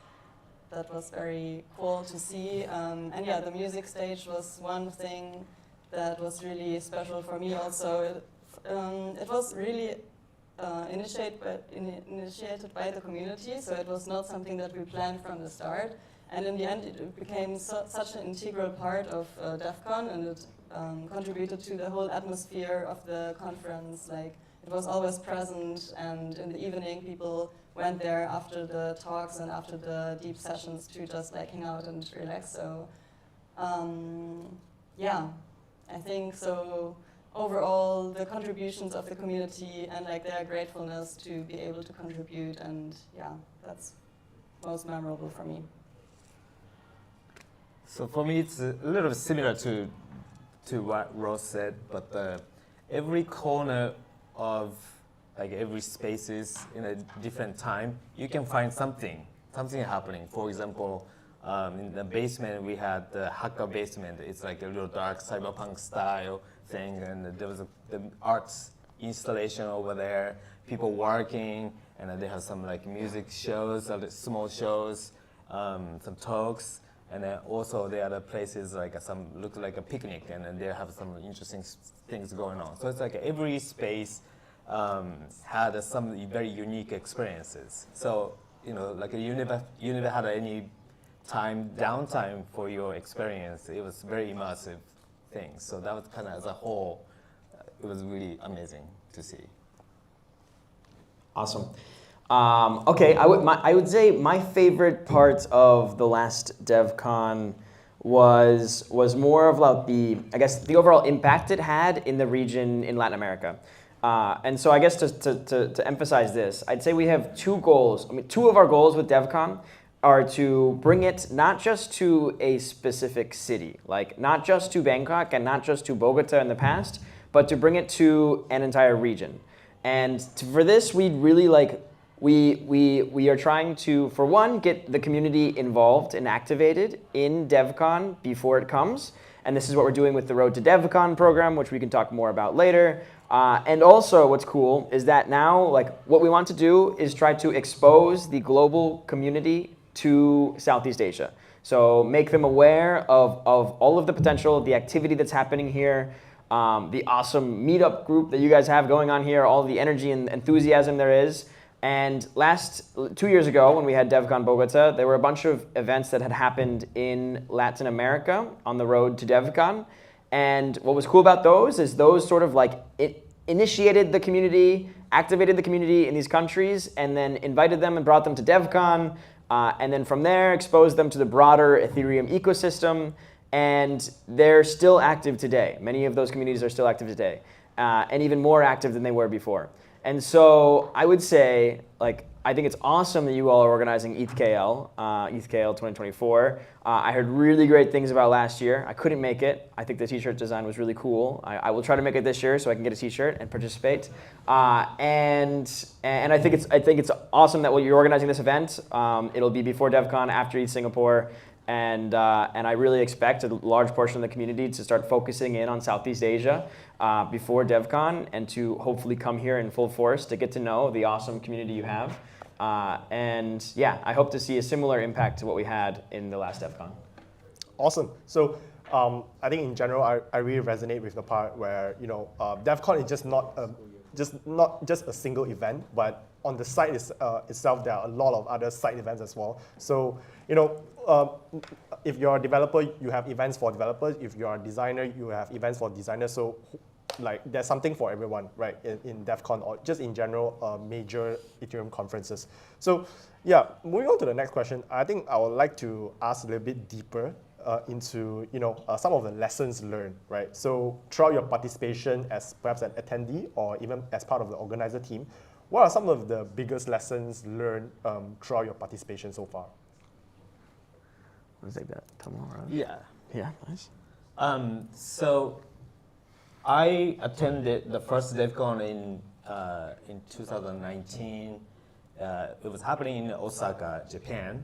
very cool to see. And yeah, the music stage was one thing that was really special for me also. It was really initiated by the community, so it was not something that we planned from the start. And in the end, it became such an integral part of Devcon, and it contributed to the whole atmosphere of the conference. Like, it was always present, and in the evening, people went there after the talks and after the deep sessions to just like hang out and relax. So, yeah, I think so. Overall, the contributions of the community and like their gratefulness to be able to contribute, and yeah, that's most memorable for me. So for me, it's a little bit similar to to what Rose said, but every corner of like every spaces in a different time, you can find something happening. For example, in the basement, we had the hacker basement. It's like a little dark cyberpunk style thing, and there was the arts installation over there, people working, and then they have some like music shows, other small shows, some talks, and then also the other places like some look like a picnic, and then they have some interesting things going on. So it's like every space had some very unique experiences. So like you never had any downtime for your experience. It was very immersive thing. So that was kind of as a whole, it was really amazing to see. Awesome. Okay, I would say my favorite part of the last DevCon was more of like the overall impact it had in the region in Latin America. And so I guess to emphasize this, I'd say we have two goals. I mean, two of our goals with DevCon are to bring it not just to a specific city, like not just to Bangkok and not just to Bogota in the past, but to bring it to an entire region. And for this, we really we are trying to, for one, get the community involved and activated in DevCon before it comes. And this is what we're doing with the Road to DevCon program, which we can talk more about later. And also what's cool is that now, what we want to do is try to expose the global community to Southeast Asia. So make them aware of all of the potential, the activity that's happening here, the awesome meetup group that you guys have going on here, all the energy and enthusiasm there is. And 2 years ago, when we had DevCon Bogota, there were a bunch of events that had happened in Latin America on the road to DevCon. And what was cool about those is those sort of it initiated the community, activated the community in these countries, and then invited them and brought them to DevCon. And then from there, exposed them to the broader Ethereum ecosystem. And they're still active today. Many of those communities are still active today, and even more active than they were before. And so I would say, I think it's awesome that you all are organizing ETHKL, ETHKL 2024. I heard really great things about last year. I couldn't make it. I think the t-shirt design was really cool. I will try to make it this year so I can get a t-shirt and participate. And I think it's awesome that you're organizing this event. It'll be before DevCon, after ETH Singapore. And I really expect a large portion of the community to start focusing in on Southeast Asia before DevCon, and to hopefully come here in full force to get to know the awesome community you have. And yeah, I hope to see a similar impact to what we had in the last DevCon. Awesome. So I think in general, I really resonate with the part where DevCon is not just a single event, but on the site itself, there are a lot of other side events as well. So if you're a developer, you have events for developers. If you're a designer, you have events for designers. So there's something for everyone, right, in DevCon, or just in general, major Ethereum conferences. So yeah, moving on to the next question, I think I would like to ask a little bit deeper into some of the lessons learned, right? So throughout your participation as perhaps an attendee or even as part of the organizer team, what are some of the biggest lessons learned throughout your participation so far? Let's take that tomorrow. Yeah. Yeah, nice. So I attended the first DevCon in 2019. It was happening in Osaka, Japan.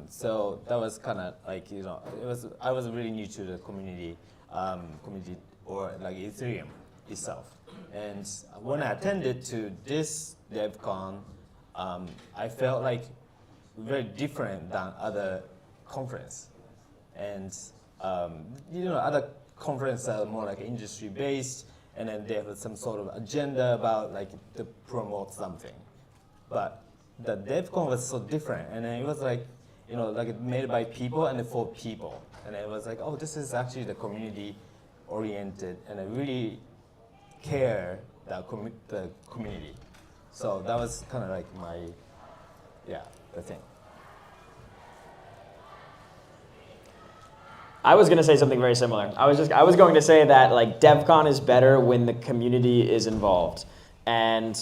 So that was kind of I was really new to the community or Ethereum itself. And when I attended to this DevCon, I felt very different than other conference. And other conferences are more industry based, and then they have some sort of agenda about to promote something. But the DevCon was so different, and then it was made by people and for people. And it was oh, this is actually the community oriented, and I really care the community. So that was kind of the thing. I was going to say something very similar. I was going to say that DevCon is better when the community is involved, and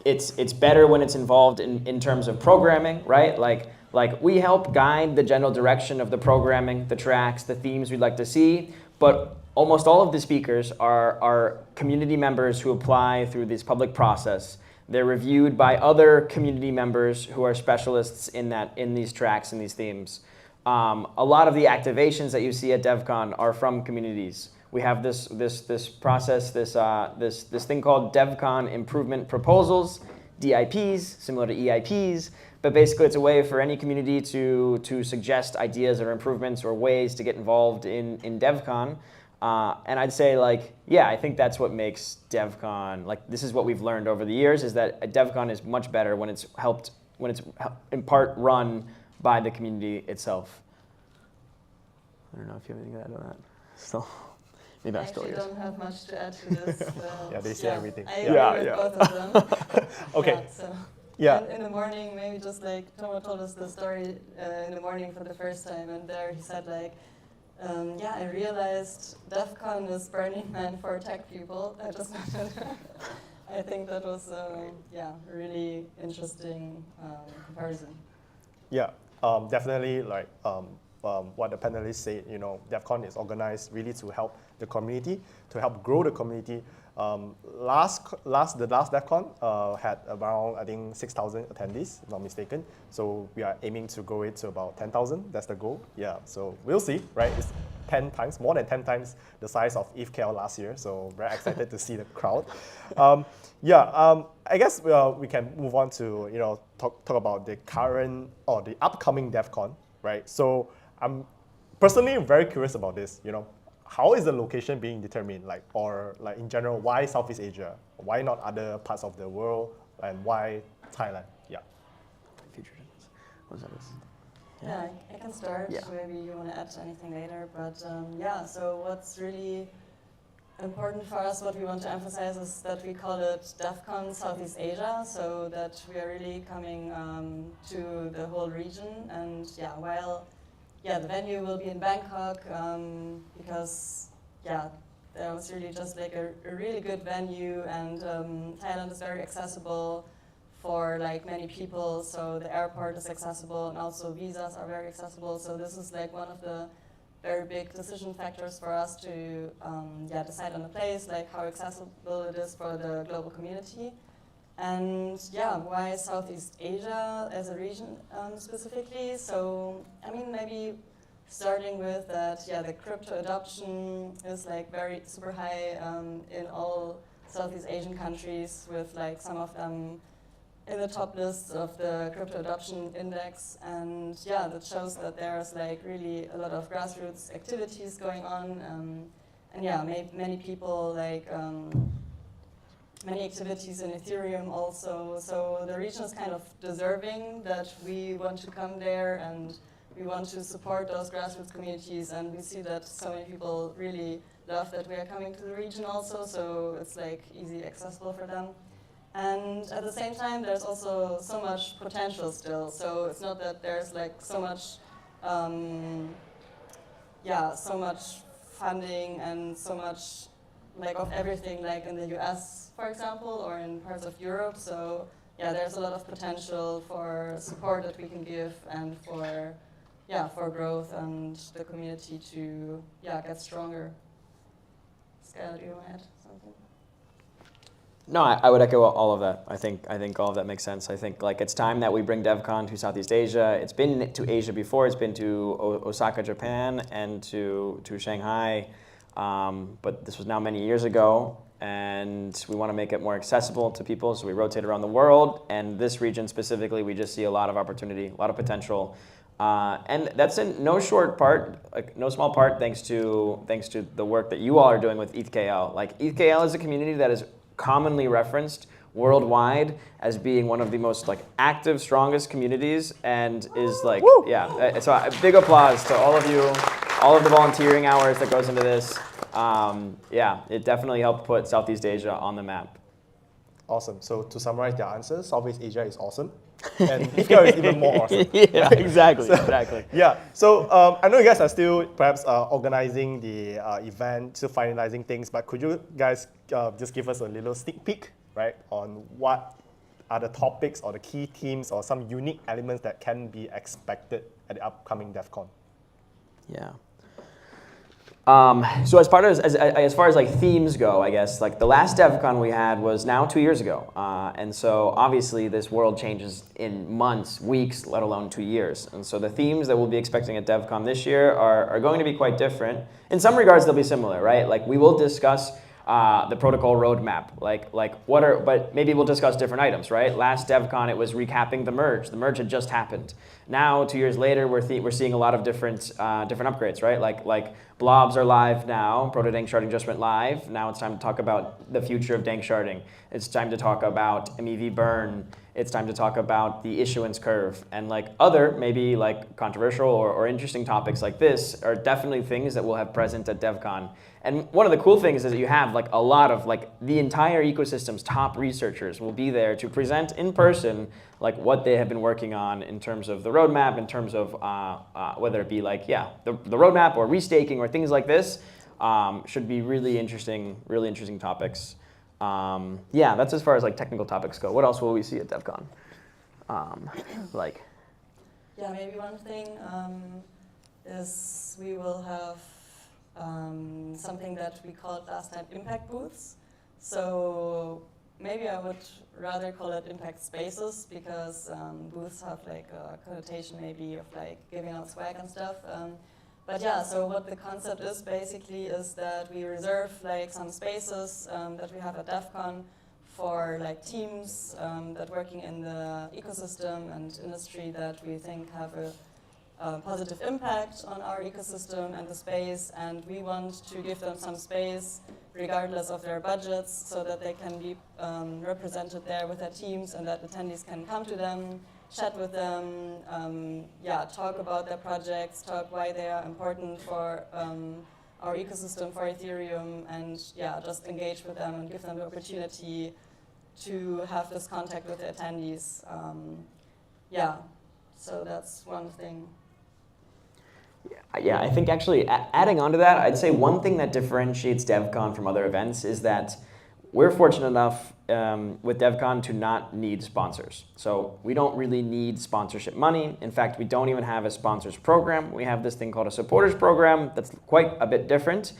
it's better when it's involved in terms of programming, right? Like, we help guide the general direction of the programming, the tracks, the themes we'd like to see, but almost all of the speakers are community members who apply through this public process. They're reviewed by other community members who are specialists in these tracks and these themes. A lot of the activations that you see at DevCon are from communities. We have this process, this thing called DevCon Improvement Proposals, DIPs, similar to EIPs, but basically it's a way for any community to suggest ideas or improvements or ways to get involved in DevCon. And I'd say, like, yeah, I think that's what makes DevCon, like, this is what we've learned over the years, is that DevCon is much better when it's in part run by the community itself. I don't know if you have anything to add on that. Still, maybe I stole actually yours. don't have much to add to this. Yeah, they say everything. I agree Yeah, with yeah. both of them. Okay. Yeah, so. Yeah. And in the morning, maybe just like Tomo told us the story in the morning for the first time, and there he said like, yeah, I realized DevCon is Burning Man for tech people. I just I think that was yeah, a really interesting comparison. Yeah, definitely, like what the panelists said, you know, DevCon is organized really to help the community, to help grow the community. The last DevCon had around, I think, 6,000 attendees, if not mistaken. So we are aiming to grow it to about 10,000. That's the goal. Yeah, so we'll see, right? It's 10 times, more than 10 times the size of ETHKL last year. So very excited to see the crowd. I guess we can move on to, you know, talk about the current or the upcoming DevCon, right? So I'm personally very curious about this, you know. How is the location being determined, like, or like in general, why Southeast Asia? Why not other parts of the world, and why Thailand? Yeah. Yeah, I can start. Yeah. Maybe you want to add anything later, but yeah. So what's really important for us, what we want to emphasize, is that we call it DevCon Southeast Asia, so that we are really coming to the whole region. And yeah, while the venue will be in Bangkok, because there was really just like a really good venue, and Thailand is very accessible for like many people, so the airport is accessible, and also visas are very accessible. So this is like one of the very big decision factors for us to decide on the place, like how accessible it is for the global community. And yeah, why Southeast Asia as a region specifically? So I mean, maybe starting with that, the crypto adoption is like very super high in all Southeast Asian countries, with like some of them in the top lists of the crypto adoption index. And yeah, that shows that there's like really a lot of grassroots activities going on. And yeah, many people like many activities in Ethereum also. So the region is kind of deserving that we want to come there, and we want to support those grassroots communities. And we see that so many people really love that we are coming to the region also, so it's like easy accessible for them. And at the same time, there's also so much potential still. So it's not that there's like so much, so much funding and so much like of everything, like in the US, for example, or in parts of Europe. So yeah, there's a lot of potential for support that we can give, and for growth and the community to get stronger. Skylar, do you want to add something? No, I would echo all of that. I think all of that makes sense. I think like it's time that we bring DevCon to Southeast Asia. It's been to Asia before. It's been to Osaka, Japan, and to Shanghai, but this was now many years ago. And we want to make it more accessible to people, so we rotate around the world. And this region specifically, we just see a lot of opportunity, a lot of potential. And that's in no small part, thanks to the work that you all are doing with ETHKL. Like ETHKL is a community that is commonly referenced worldwide as being one of the most like active, strongest communities, and is like So a big applause to all of you, all of the volunteering hours that goes into this. It definitely helped put Southeast Asia on the map. Awesome. So to summarize their answers, Southeast Asia is awesome, and ETHKL is even more awesome. Yeah, exactly. Yeah. So I know you guys are still perhaps organizing the event, still finalizing things, but could you guys just give us a little sneak peek, right, on what are the topics or the key themes or some unique elements that can be expected at the upcoming Devcon? Yeah. So as far as like themes go, I guess like the last DevCon we had was now 2 years ago, and so obviously this world changes in months, weeks, let alone 2 years. And so the themes that we'll be expecting at DevCon this year are going to be quite different. In some regards, they'll be similar, right? Like we will discuss the protocol roadmap, but maybe we'll discuss different items, right? Last DevCon it was recapping the merge. The merge had just happened. Now 2 years later, we're seeing a lot of different upgrades, right? Like blobs are live now. Proto Dank sharding just went live. Now it's time to talk about the future of Dank sharding. It's time to talk about MEV burn. It's time to talk about the issuance curve, and like other maybe like controversial or interesting topics like this are definitely things that we'll have present at DevCon. And one of the cool things is that you have like a lot of like the entire ecosystem's top researchers will be there to present in person like what they have been working on in terms of the roadmap, in terms of whether it be like, the roadmap or restaking or things like this. Should be really interesting topics. That's as far as like technical topics go. What else will we see at DevCon? Yeah, maybe one thing is we will have something that we called last time impact booths. So maybe I would rather call it impact spaces, because booths have like a connotation maybe of like giving out swag and stuff. But yeah, so what the concept is basically is that we reserve like some spaces that we have at DevCon for like teams that working in the ecosystem and industry that we think have a positive impact on our ecosystem and the space, and we want to give them some space regardless of their budgets, so that they can be represented there with their teams, and that attendees can come to them, chat with them, talk about their projects, talk why they are important for our ecosystem, for Ethereum, and just engage with them and give them the opportunity to have this contact with the attendees. So that's one thing. Yeah, I think actually adding on to that, I'd say one thing that differentiates DevCon from other events is that we're fortunate enough with DevCon to not need sponsors. So we don't really need sponsorship money. In fact, we don't even have a sponsors program. We have this thing called a supporters program that's quite a bit different.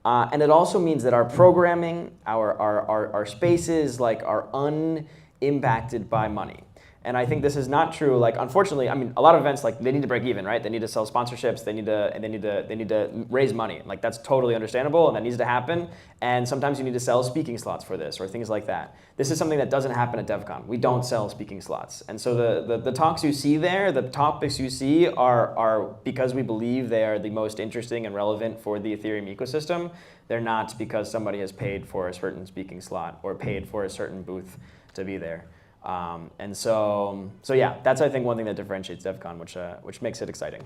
And it also means that our programming, our spaces are unimpacted by money. And I think this is not true. Like, unfortunately, I mean, a lot of events they need to break even, right? They need to sell sponsorships. They need to raise money. Like, that's totally understandable, and that needs to happen. And sometimes you need to sell speaking slots for this or things like that. This is something that doesn't happen at DevCon. We don't sell speaking slots. And so the talks you see there, the topics you see are because we believe they are the most interesting and relevant for the Ethereum ecosystem. They're not because somebody has paid for a certain speaking slot or paid for a certain booth to be there. And so yeah, that's I think one thing that differentiates DevCon, which makes it exciting.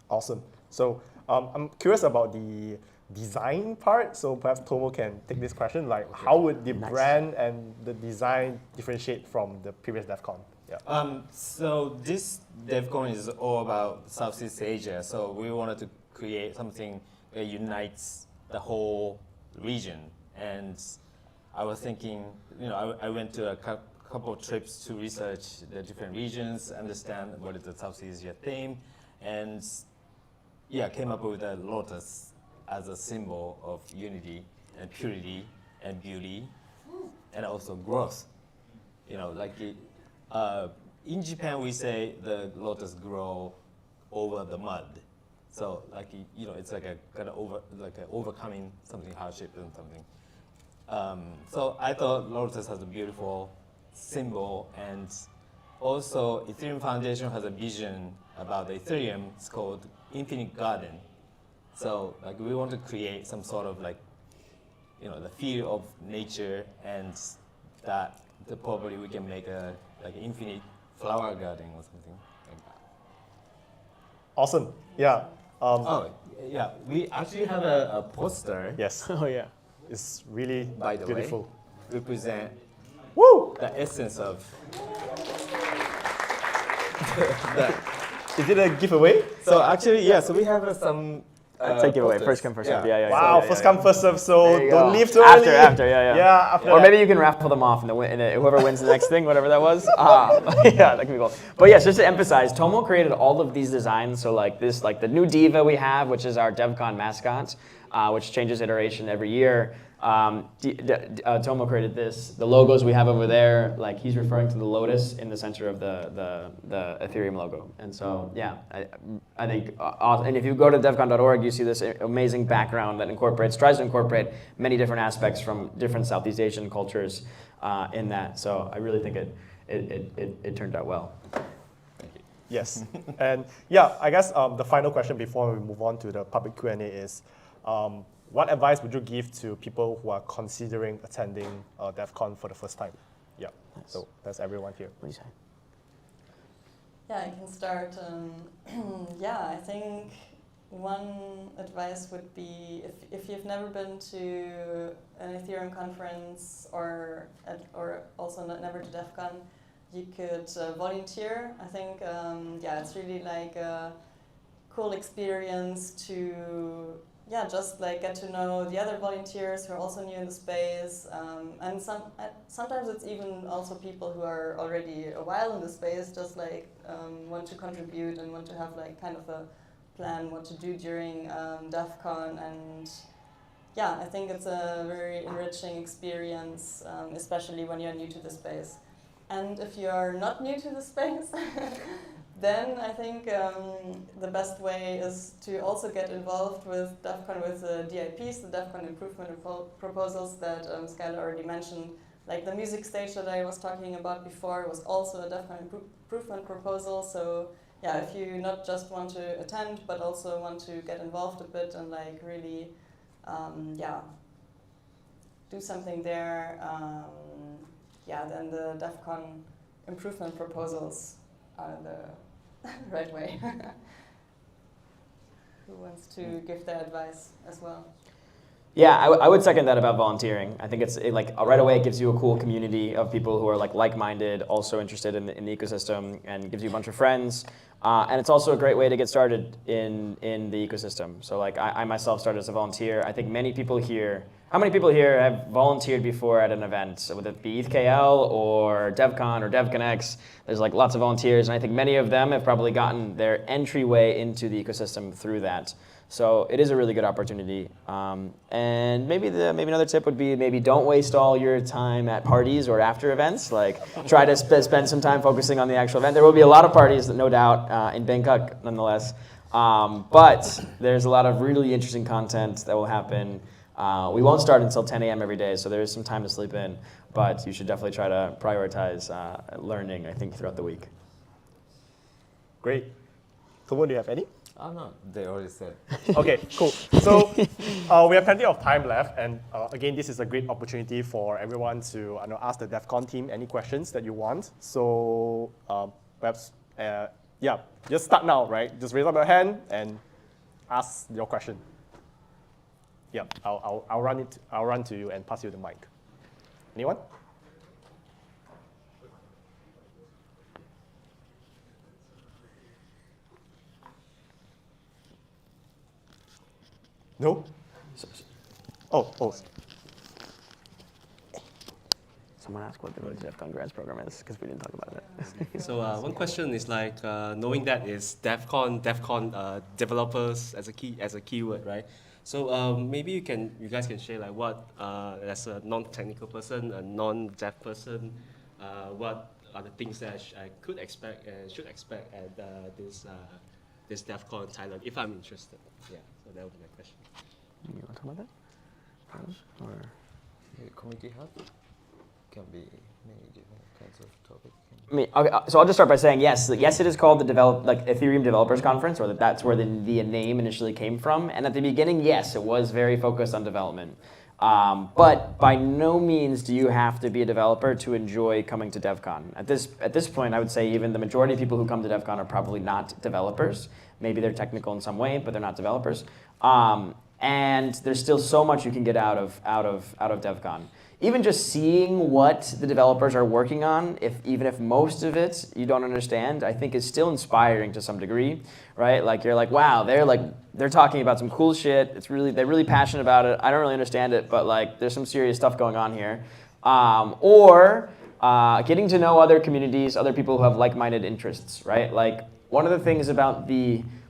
Awesome. So I'm curious about the design part. So perhaps Tomo can take this question. Like, how would the brand and the design differentiate from the previous DevCon? Yeah. So this DevCon is all about Southeast Asia. So we wanted to create something that unites the whole region. And I was thinking, I went to a couple of trips to research the different regions, understand what is the Southeast Asia theme, and came up with a lotus as a symbol of unity and purity and beauty, and also growth. In Japan we say the lotus grow over the mud, so it's like a kind of overcoming something hardship and something. So I thought lotus has a beautiful symbol, and also Ethereum Foundation has a vision about the Ethereum. It's called Infinite Garden. So we want to create some sort of the feel of nature, and that probably we can make a infinite flower garden or something like that. Awesome. Yeah. We actually have a poster. Yes. Oh yeah. It's really by the beautiful. way, represent the essence of Is it a giveaway? So actually, so we have some Take it away. posters. First come, first serve. Yeah, yeah. Wow, yeah, first yeah. come, first serve, There so you don't go. leave too After, early. after, yeah, yeah. Yeah, after Or that. maybe you can raffle them off, and whoever wins the next thing, whatever that was. Yeah, that can be cool. But yes, just to emphasize, Tomo created all of these designs. So like this, like the new diva we have, which is our Devcon mascot, which changes iteration every year. Tomo created this. The logos we have over there, like he's referring to the lotus in the center of the Ethereum logo. And so yeah, I think, and if you go to devcon.org, you see this amazing background that tries to incorporate many different aspects from different Southeast Asian cultures in that. So I really think it turned out well. Yes, and yeah, I guess the final question before we move on to the public Q&A is, what advice would you give to people who are considering attending Devcon for the first time? Yeah, so that's everyone here. What do you say? Yeah, I can start. Yeah, I think one advice would be if you've never been to an Ethereum conference or also never to Devcon, you could volunteer. I think yeah, it's really like a cool experience to just like get to know the other volunteers who are also new in the space, and sometimes it's even also people who are already a while in the space, just like want to contribute and want to have like kind of a plan what to do during Devcon. And yeah, I think it's a very enriching experience, especially when you're new to the space. And if you are not new to the space, then I think the best way is to also get involved with Devcon, with the DIPs, the Devcon improvement proposals that Skylar already mentioned. Like the music stage that I was talking about before was also a Devcon improvement proposal. So yeah, if you not just want to attend, but also want to get involved a bit and like really, do something there, then the Devcon improvement proposals are the right way. Who wants to give their advice as well? Yeah, I would second that about volunteering. I think it's like right away it gives you a cool community of people who are like-minded, also interested in the ecosystem, and gives you a bunch of friends. And it's also a great way to get started in the ecosystem. So like I myself started as a volunteer. I think many people here, how many people here have volunteered before at an event? So whether it be ETHKL or Devcon or Devconnect, there's like lots of volunteers, and I think many of them have probably gotten their entryway into the ecosystem through that. So it is a really good opportunity. And maybe another tip would be maybe don't waste all your time at parties or after events. Like try to spend some time focusing on the actual event. There will be a lot of parties, no doubt, in Bangkok nonetheless. But there's a lot of really interesting content that will happen. We won't start until 10 a.m. every day, so there is some time to sleep in. But you should definitely try to prioritize learning, I think, throughout the week. Great. Tomo, do you have any? Oh no, they already said. Okay, cool. So we have plenty of time left, and again, this is a great opportunity for everyone to ask the Devcon team any questions that you want. So perhaps, just start now, right? Just raise up your hand and ask your question. Yeah, I'll run to you and pass you the mic. Anyone? No? Oh. Someone asked what the Devcon grants program is, because we didn't talk about it. So one question is like knowing that is Devcon developers as a keyword, right? So maybe you guys can share like what as a non-technical person, a non-dev person, what are the things that I could expect and should expect at this Devcon Thailand if I'm interested. Yeah, so that would be my question. You want to talk about that? Or Community hub can be many different kinds of topics. I mean, okay, so I'll just start by saying yes. Yes, it is called the Ethereum Developers Conference, or that's where the name initially came from. And at the beginning, yes, it was very focused on development. But by no means do you have to be a developer to enjoy coming to Devcon. At this point, I would say even the majority of people who come to Devcon are probably not developers. Maybe they're technical in some way, but they're not developers. And there's still so much you can get out of Devcon. even just seeing what the developers are working on, even if most of it you don't understand, I think is still inspiring to some degree, right? Like you're like, wow, they're talking about some cool shit. They're really passionate about it. I don't really understand it, but like there's some serious stuff going on here. Or getting to know other communities, other people who have like-minded interests, right? Like one of the things about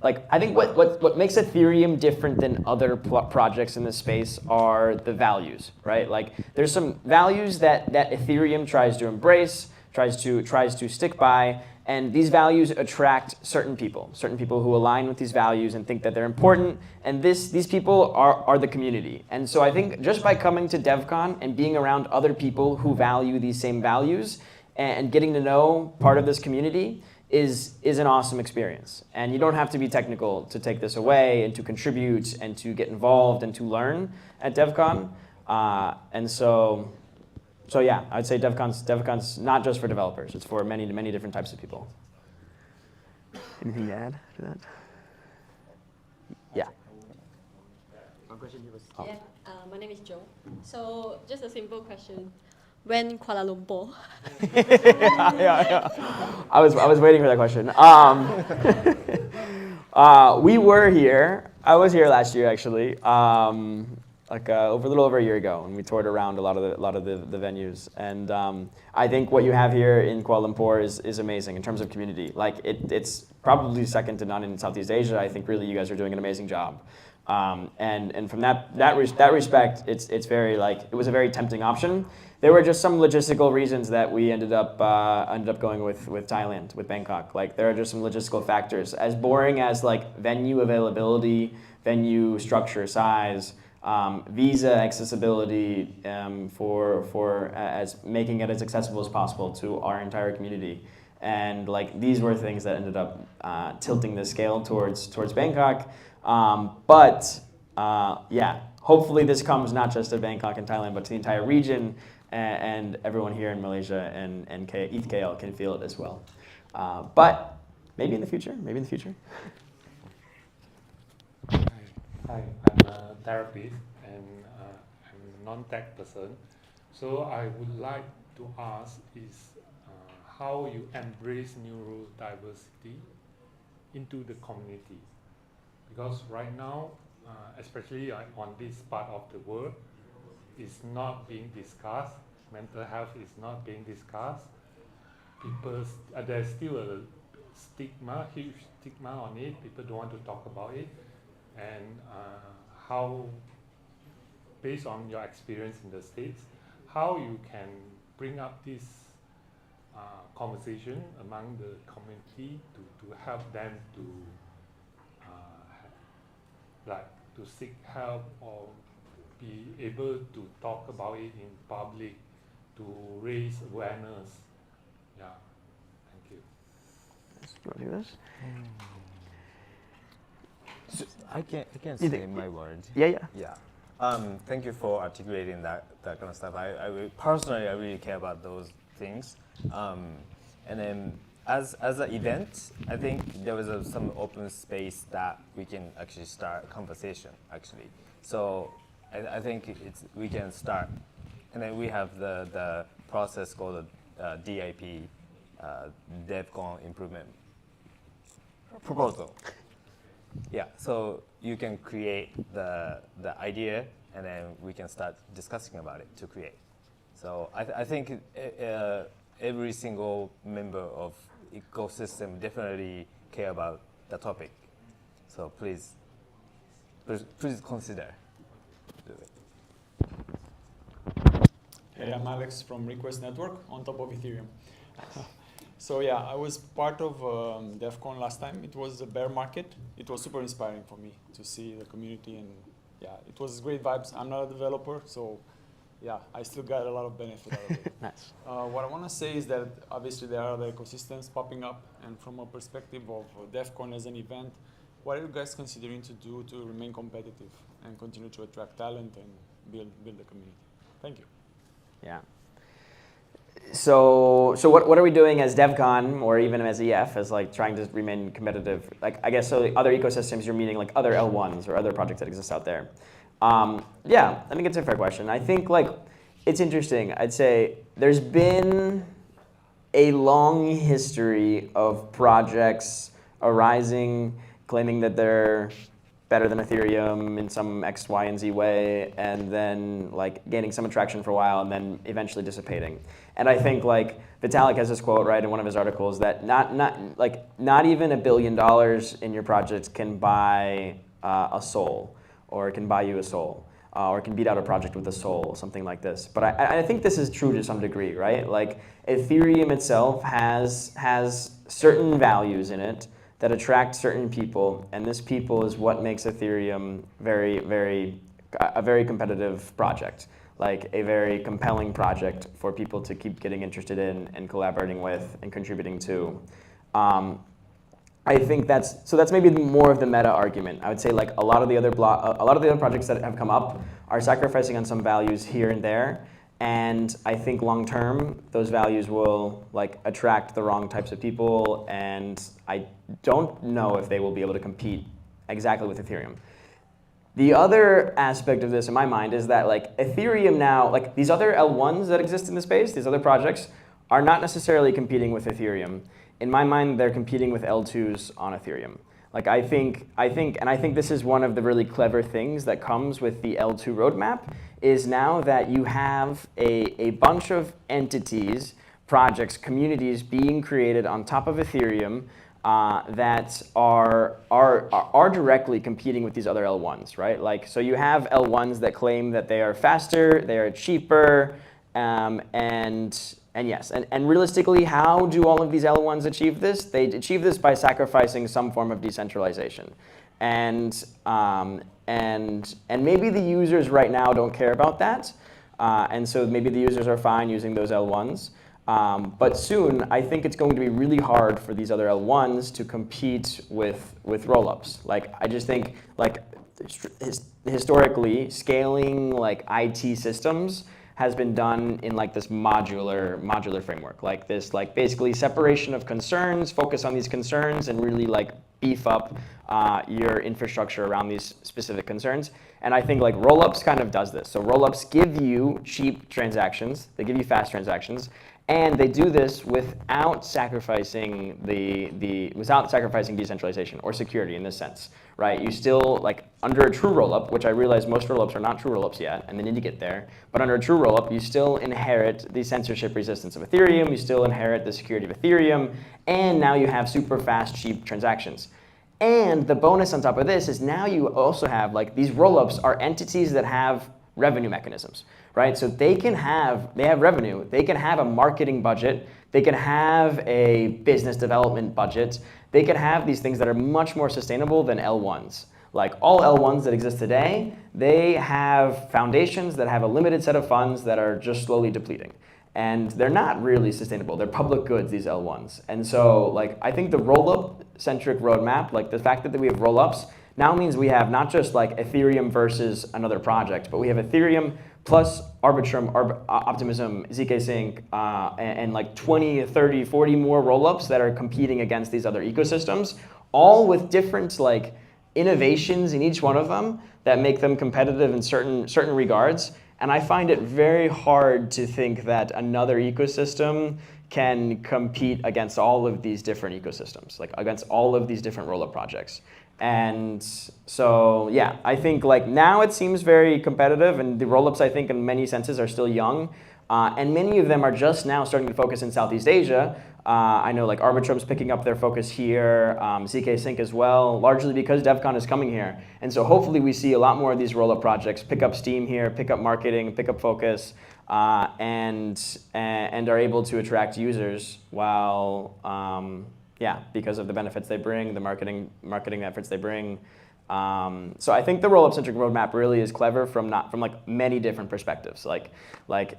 I think what makes Ethereum different than other projects in this space are the values, right? Like there's some values that Ethereum tries to embrace, tries to stick by, and these values attract certain people who align with these values and think that they're important, and these people are the community. And so I think just by coming to DevCon and being around other people who value these same values and getting to know part of this community is an awesome experience. And you don't have to be technical to take this away and to contribute and to get involved and to learn at DevCon. And so yeah, I'd say DevCon's not just for developers. It's for many, many different types of people. Anything to add to that? Yeah. Yeah, my name is Joe. So just a simple question. When Kuala Lumpur? yeah. I was waiting for that question. We were here. I was here last year actually, a little over a year ago, and we toured around a lot of the venues. And I think what you have here in Kuala Lumpur is amazing in terms of community. Like it's probably second to none in Southeast Asia. I think really you guys are doing an amazing job. And from that respect, it's very it was a very tempting option. There were just some logistical reasons that we ended up going with Thailand, with Bangkok. Like there are just some logistical factors. As boring as venue availability, venue structure, size, visa accessibility, for as making it as accessible as possible to our entire community. And these were things that ended up tilting the scale towards Bangkok. Yeah, hopefully this comes not just to Bangkok and Thailand, but to the entire region, and everyone here in Malaysia and ETHKL can feel it as well. But maybe in the future, Hi, I'm a therapist and I'm a non-tech person. So I would like to ask is how you embrace neurodiversity into the community. Because right now, especially on this part of the world, it's not being discussed. Mental health is not being discussed. There's still a stigma, huge stigma on it. People don't want to talk about it. And how, based on your experience in the States, how you can bring up this conversation among the community to help them to seek help or be able to talk about it in public, to raise awareness. Yeah, thank you. Want to do this? I can say my words. Yeah. Thank you for articulating that kind of stuff. Personally, I really care about those things. And then as an event, I think there was some open space that we can actually start a conversation, actually. So I think we can start. And then we have the process called DIP, Devcon Improvement Proposal. Yeah, so you can create the idea, and then we can start discussing about it to create. So I think every single member of ecosystem definitely care about the topic. So please consider do it. Hey, I'm Alex from Request Network on top of Ethereum. So yeah, I was part of DevCon last time. It was a bear market. It was super inspiring for me to see the community, and yeah, it was great vibes. I'm not a developer, so yeah, I still got a lot of benefit out of it. Nice. What I want to say is that obviously there are other ecosystems popping up, and from a perspective of DevCon as an event, what are you guys considering to do to remain competitive and continue to attract talent and build the community? Thank you. Yeah. So what are we doing as DevCon or even as EF as trying to remain competitive? I guess so other ecosystems you're meaning other L1s or other projects that exist out there. Yeah, I think it's a fair question. I think it's interesting. I'd say there's been a long history of projects arising, claiming that they're better than Ethereum in some X, Y, and Z way, and then like gaining some attraction for a while, and then eventually dissipating. And I think like Vitalik has this quote right in one of his articles that not even $1 billion in your project can buy a soul, or it can buy you a soul. Or can beat out a project with a soul, something like this. But I think this is true to some degree, right? Like Ethereum itself has certain values in it that attract certain people, and this people is what makes Ethereum a very competitive project, like a very compelling project for people to keep getting interested in and collaborating with and contributing to. I think that's maybe more of the meta argument. I would say like a lot of the other projects that have come up are sacrificing on some values here and there, and I think long term those values will like attract the wrong types of people, and I don't know if they will be able to compete exactly with Ethereum. The other aspect of this in my mind is that like Ethereum now, like these other L1s that exist in the space, these other projects are not necessarily competing with Ethereum. In my mind, they're competing with L2s on Ethereum. Like I think this is one of the really clever things that comes with the L2 roadmap is now that you have a bunch of entities, projects, communities being created on top of Ethereum that are directly competing with these other L1s, right? Like so you have L1s that claim that they are faster, they are cheaper, and yes, and realistically, how do all of these L1s achieve this? They achieve this by sacrificing some form of decentralization. And maybe the users right now don't care about that. And so maybe the users are fine using those L1s. But soon, I think it's going to be really hard for these other L1s to compete with rollups. Like, I just think, like, historically, scaling, like, IT systems has been done in like this modular framework, like this, like basically separation of concerns, focus on these concerns, and really like beef up your infrastructure around these specific concerns. And I think like rollups kind of does this. So rollups give you cheap transactions, they give you fast transactions, and they do this without sacrificing without sacrificing decentralization or security in this sense, right? You still, like under a true rollup, which I realize most rollups are not true rollups yet, and they need to get there, but under a true rollup, you still inherit the censorship resistance of Ethereum, you still inherit the security of Ethereum, and now you have super fast, cheap transactions. And the bonus on top of this is now you also have, like, these rollups are entities that have revenue mechanisms, right? So they have revenue, they can have a marketing budget, they can have a business development budget, they can have these things that are much more sustainable than L1s. Like all L1s that exist today, they have foundations that have a limited set of funds that are just slowly depleting. And they're not really sustainable. They're public goods, these L1s. And so, like, I think the roll-up-centric roadmap, like the fact that we have roll-ups, now means we have not just like Ethereum versus another project, but we have Ethereum plus Arbitrum, Optimism, ZK Sync, and like 20, 30, 40 more rollups that are competing against these other ecosystems, all with different like innovations in each one of them that make them competitive in certain regards. And I find it very hard to think that another ecosystem can compete against all of these different ecosystems, like against all of these different rollup projects. And so, yeah, I think like now it seems very competitive, and the rollups I think in many senses are still young. And many of them are just now starting to focus in Southeast Asia. I know like Arbitrum's picking up their focus here, ZK Sync as well, largely because Devcon is coming here. And so hopefully we see a lot more of these rollup projects pick up steam here, pick up marketing, pick up focus, and are able to attract users while, yeah, because of the benefits they bring, the marketing efforts they bring. So I think the roll-up-centric roadmap really is clever from like many different perspectives, like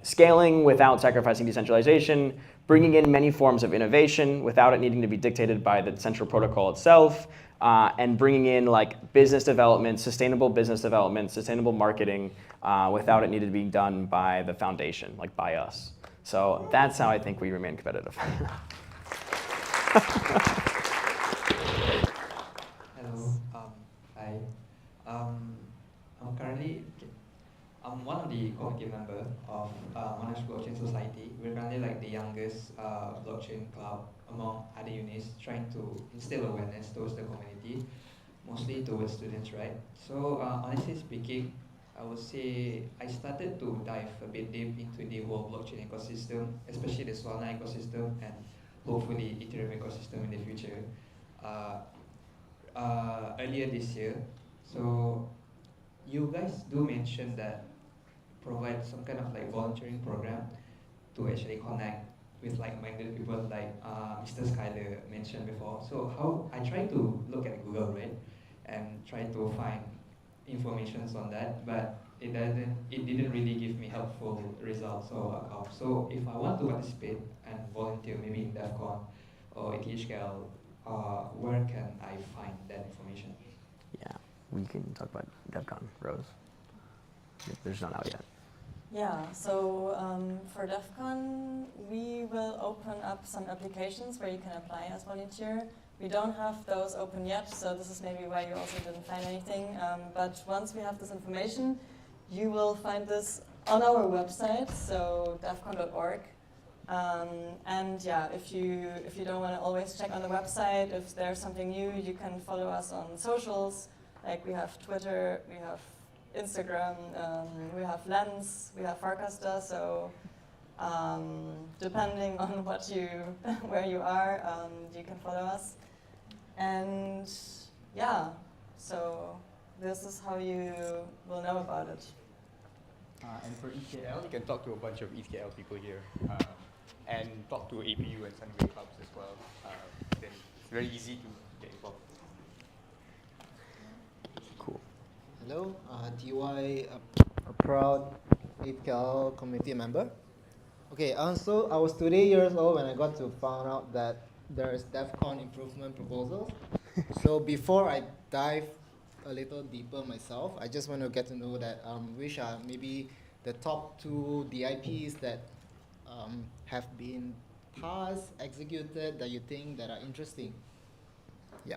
scaling without sacrificing decentralization, bringing in many forms of innovation without it needing to be dictated by the central protocol itself, and bringing in like business development, sustainable marketing, without it needing to be done by the foundation, like by us. So that's how I think we remain competitive. Hello. Hi. I'm currently I'm one of the committee member of Monash Blockchain Society. We're currently like the youngest blockchain club among other units, trying to instill awareness towards the community, mostly towards students, right? So honestly speaking, I would say I started to dive a bit deep into the whole blockchain ecosystem, especially the Solana ecosystem and hopefully Ethereum ecosystem in the future. Earlier this year, so you guys do mention that provide some kind of like volunteering program to actually connect with like-minded people like Mr. Skyler mentioned before. So how I try to look at Google, right, and try to find informations on that, but it didn't really give me helpful results or outcomes. So if I want to participate and volunteer maybe in Devcon or ETHKL, where can I find that information? Yeah, we can talk about Devcon, Rose. There's none out yet. Yeah, so for Devcon, we will open up some applications where you can apply as volunteer. We don't have those open yet, so this is maybe why you also didn't find anything. But once we have this information, you will find this on our website, so devcon.org. And yeah, if you don't want to always check on the website, if there's something new, you can follow us on socials. Like we have Twitter, we have Instagram, we have Lens, we have Farcaster, so depending on what where you are, you can follow us. And yeah, so this is how you will know about it. And for ETHKL, you can talk to a bunch of ETHKL people here and talk to APU and Sunway clubs as well. Then it's very easy to get involved. Cool. Hello, DY, a proud ETHKL community member. Okay, so I was 20 years old when I got to find out that there is Devcon improvement proposals. So before I dive a little deeper myself, I just want to get to know that which are maybe the top 2 DIPs that have been passed, executed, that you think that are interesting. Yeah.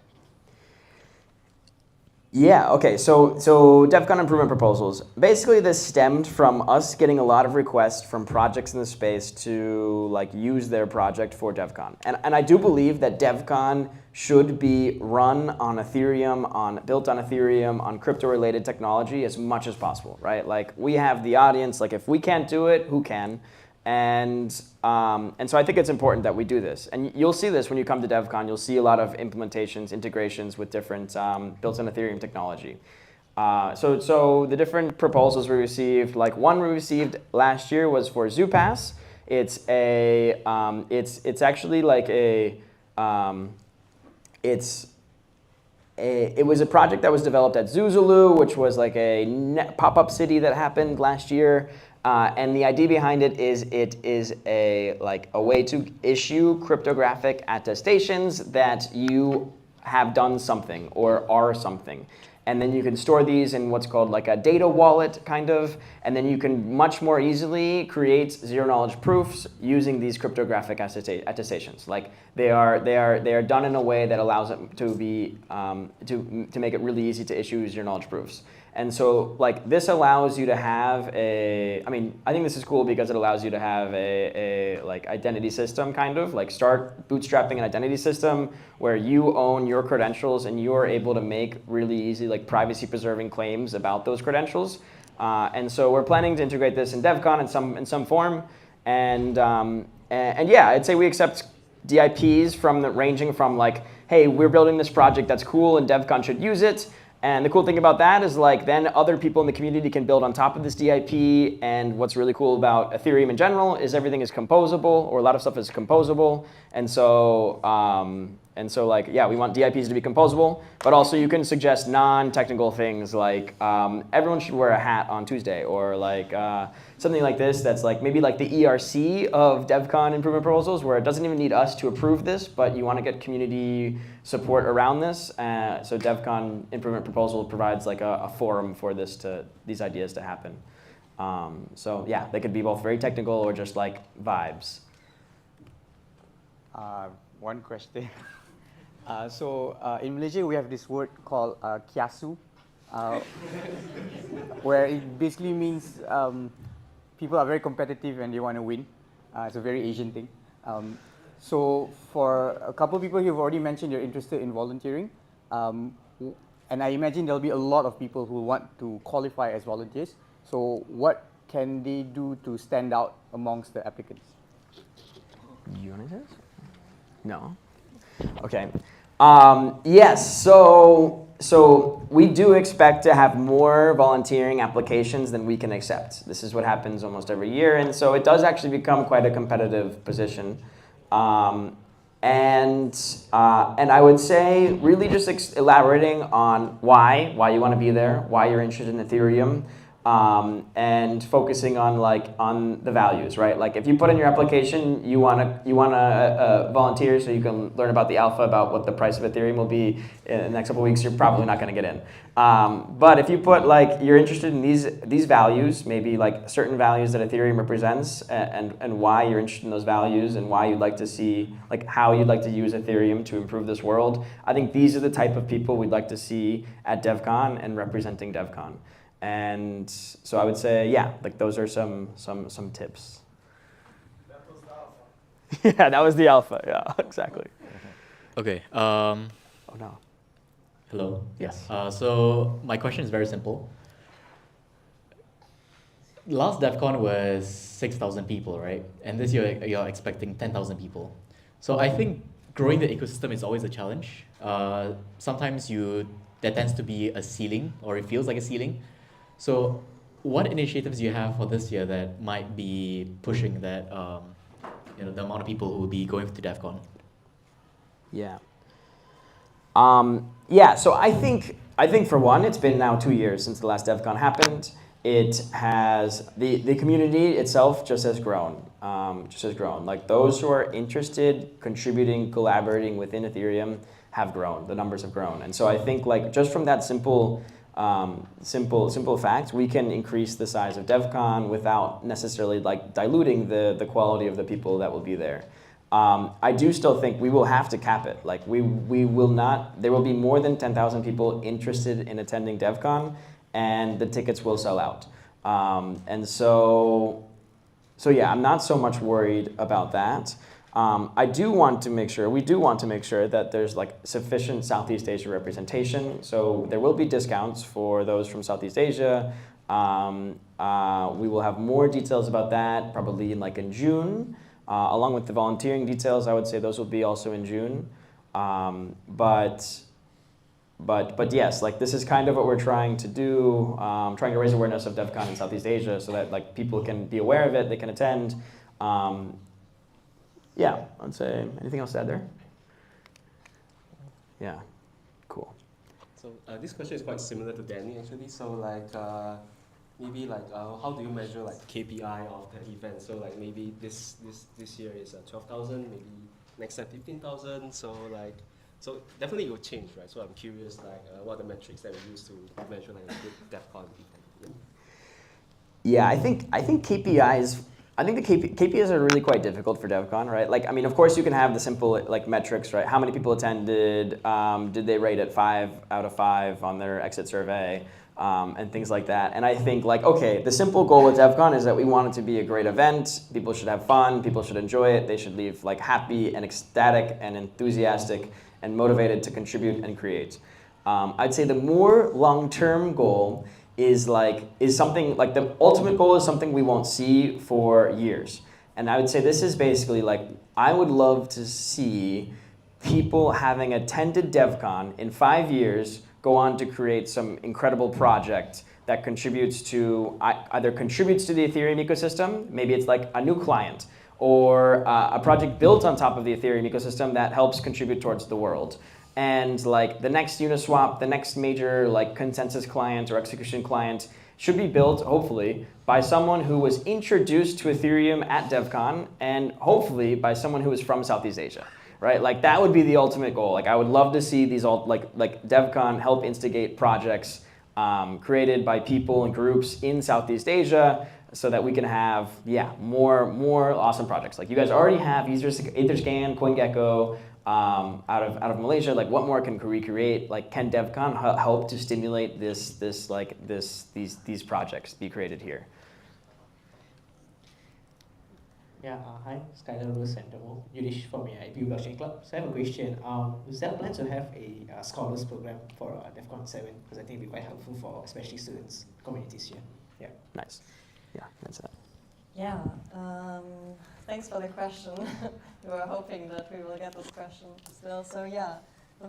Yeah, okay, so Devcon improvement proposals. Basically this stemmed from us getting a lot of requests from projects in the space to like use their project for Devcon. And I do believe that Devcon should be run on Ethereum, built on Ethereum, on crypto-related technology as much as possible, right? Like we have the audience, like if we can't do it, who can? And so I think it's important that we do this. And you'll see this when you come to Devcon. You'll see a lot of implementations, integrations with different built on Ethereum technology. So the different proposals we received, like one we received last year was for ZooPass. It's actually like it was a project that was developed at Zuzulu, which was like a pop-up city that happened last year. And the idea behind it is a way to issue cryptographic attestations that you have done something or are something. And then you can store these in what's called like a data wallet kind of, and then you can much more easily create zero-knowledge proofs using these cryptographic attestations. Like they are done in a way that allows it to be to make it really easy to issue zero-knowledge proofs. And so like this allows you to have I think this is cool because it allows you to have a like identity system kind of, like start bootstrapping an identity system where you own your credentials and you are able to make really easy like privacy preserving claims about those credentials. And so we're planning to integrate this in Devcon in some form. And yeah, I'd say we accept DIPs ranging from like, hey, we're building this project that's cool and Devcon should use it. And the cool thing about that is like then other people in the community can build on top of this DIP. And what's really cool about Ethereum in general is everything is composable, or a lot of stuff is composable. And so like, yeah, we want DIPs to be composable, but also you can suggest non-technical things like everyone should wear a hat on Tuesday, or like something like this that's like maybe like the ERC of Devcon improvement proposals, where it doesn't even need us to approve this, but you want to get community support around this. So Devcon improvement proposal provides like a forum for these ideas to happen. So yeah, they could be both very technical or just like vibes. One question. In Malaysia, we have this word called kiasu. where it basically means people are very competitive and they want to win. It's a very Asian thing. So for a couple of people who've already mentioned you're interested in volunteering, and I imagine there'll be a lot of people who want to qualify as volunteers. So what can they do to stand out amongst the applicants? You want to say this? No. Okay. Yes. So we do expect to have more volunteering applications than we can accept. This is what happens almost every year, and so it does actually become quite a competitive position. And I would say really just elaborating on why you want to be there, why you're interested in Ethereum, and focusing on the values, right? Like if you put in your application, you wanna volunteer so you can learn about the alpha, about what the price of Ethereum will be in the next couple of weeks, you're probably not gonna get in. But if you put you're interested in these values, maybe like certain values that Ethereum represents, and why you're interested in those values, and why you'd like to see how you'd like to use Ethereum to improve this world, I think these are the type of people we'd like to see at DevCon and representing DevCon. And so I would say, yeah, those are some tips. That was the alpha. Yeah, that was the alpha. Yeah, exactly. Okay. Oh no. Hello. Yes. So my question is very simple. Last DevCon was 6,000 people, right? And this year you're expecting 10,000 people. So I think growing the ecosystem is always a challenge. Sometimes there tends to be a ceiling, or it feels like a ceiling. So what initiatives do you have for this year that might be pushing that, the amount of people who will be going to DevCon? Yeah. So I think for one, it's been now 2 years since the last DevCon happened. It has, the community itself just has grown. Like those who are interested, contributing, collaborating within Ethereum have grown. The numbers have grown. And so I think just from that simple fact, we can increase the size of DevCon without necessarily diluting the quality of the people that will be there. I do still think we will have to cap it. We will not, there will be more than 10,000 people interested in attending DevCon, and the tickets will sell out. And so yeah, I'm not so much worried about that. We do want to make sure that there's sufficient Southeast Asia representation. So there will be discounts for those from Southeast Asia. We will have more details about that probably in June, along with the volunteering details. I would say those will be also in June. But yes, this is kind of what we're trying to do, trying to raise awareness of DevCon in Southeast Asia so that people can be aware of it, they can attend. Yeah, I'd say, anything else to add there? Yeah, cool. So this question is quite similar to Danny actually. So maybe how do you measure KPI of the event? So maybe this year is 12,000, maybe next time 15,000. So definitely it will change, right? So I'm curious what are the metrics that we use to measure a good DevCon event? Yeah, I think KPIs. I think the KPIs are really quite difficult for DevCon, right? Of course you can have the simple metrics, right? How many people attended? Did they rate it 5 out of 5 on their exit survey? And things like that. And I think okay, the simple goal with DevCon is that we want it to be a great event. People should have fun. People should enjoy it. They should leave happy and ecstatic and enthusiastic and motivated to contribute and create. I'd say the more long-term goal is something the ultimate goal is something we won't see for years. And I would say this is basically I would love to see people having attended DevCon in 5 years go on to create some incredible project that contributes to either contributes to the Ethereum ecosystem, maybe it's a new client, or a project built on top of the Ethereum ecosystem that helps contribute towards the world. And the next Uniswap, the next major consensus client or execution client should be built, hopefully, by someone who was introduced to Ethereum at DevCon, and hopefully by someone who is from Southeast Asia, right? That would be the ultimate goal. I would love to see these DevCon help instigate projects created by people and groups in Southeast Asia, so that we can have more awesome projects. You guys already have Etherscan, CoinGecko, out of Malaysia. Like, what more can we create? Like, can Devcon help to stimulate these projects be created here? Yeah, hi, Skylar, Rose, and Yudish from IPU Blockchain Club. So I have a question. Is there a plan to have a scholars program for Devcon 7? Because I think it'd be quite helpful for especially students, communities here. Yeah. Nice. Yeah, that's it. Yeah, thanks for the question. We were hoping that we will get this question still. So yeah,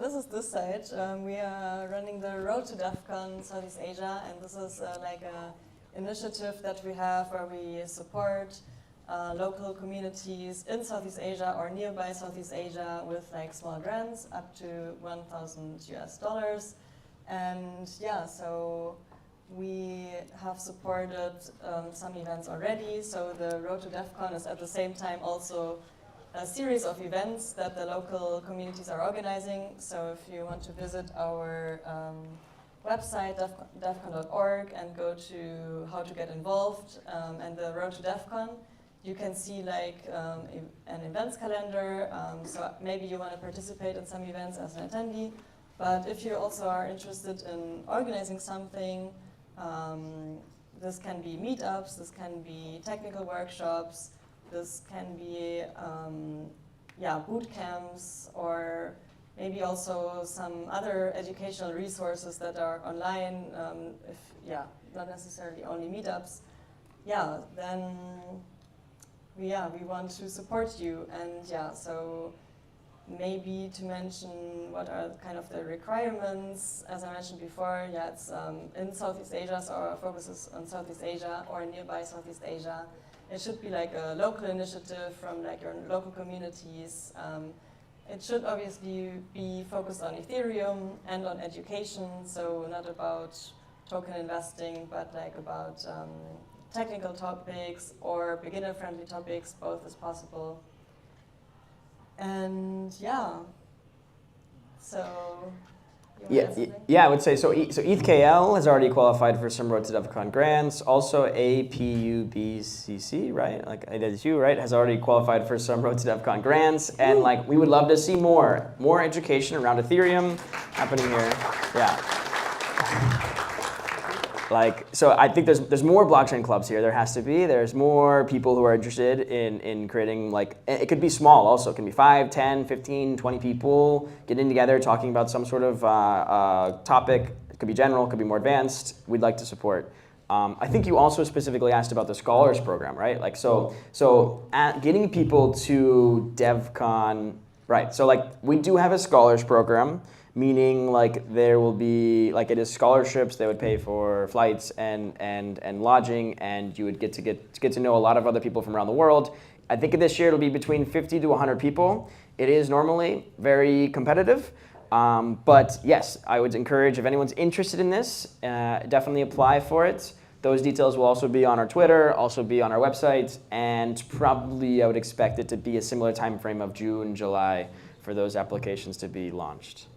this is this side. We are running the Road to Devcon Southeast Asia, and this is like an initiative that we have where we support local communities in Southeast Asia or nearby Southeast Asia with like small grants up to $1,000. And yeah, so we have supported some events already. So the Road to Devcon is at the same time also a series of events that the local communities are organizing. So if you want to visit our website, devcon.org, and go to how to get involved and the Road to Devcon, you can see like an events calendar. So maybe you want to participate in some events as an attendee. But if you also are interested in organizing something, this can be meetups, this can be technical workshops, this can be boot camps, or maybe also some other educational resources that are online, not necessarily only meetups. Yeah, then we want to support you, and so maybe to mention what are kind of the requirements. As I mentioned before, it's in Southeast Asia, so our focus is on Southeast Asia or nearby Southeast Asia. It should be like a local initiative from like your local communities. It should obviously be focused on Ethereum and on education, so not about token investing, but like about technical topics or beginner-friendly topics, both is possible. And I would say so. So ETHKL has already qualified for some Road to Devcon grants. Also, APUBCC, right? Like that is you, right? Has already qualified for some Road to Devcon grants, and like we would love to see more education around Ethereum happening here. Yeah. Like, so I think there's more blockchain clubs here. There has to be. There's more people who are interested in creating, like, it could be small also. It can be 5, 10, 15, 20 people getting together, talking about some sort of topic. It could be general, it could be more advanced. We'd like to support. I think you also specifically asked about the scholars program, right? Like, so getting people to Devcon, right? So like, we do have a scholars program, meaning like there will be, like it is scholarships, they would pay for flights and lodging, and you would get to know a lot of other people from around the world. I think this year it'll be between 50 to 100 people. It is normally very competitive, but yes, I would encourage, if anyone's interested in this, definitely apply for it. Those details will also be on our Twitter, also be on our website, and probably I would expect it to be a similar time frame of June, July for those applications to be launched.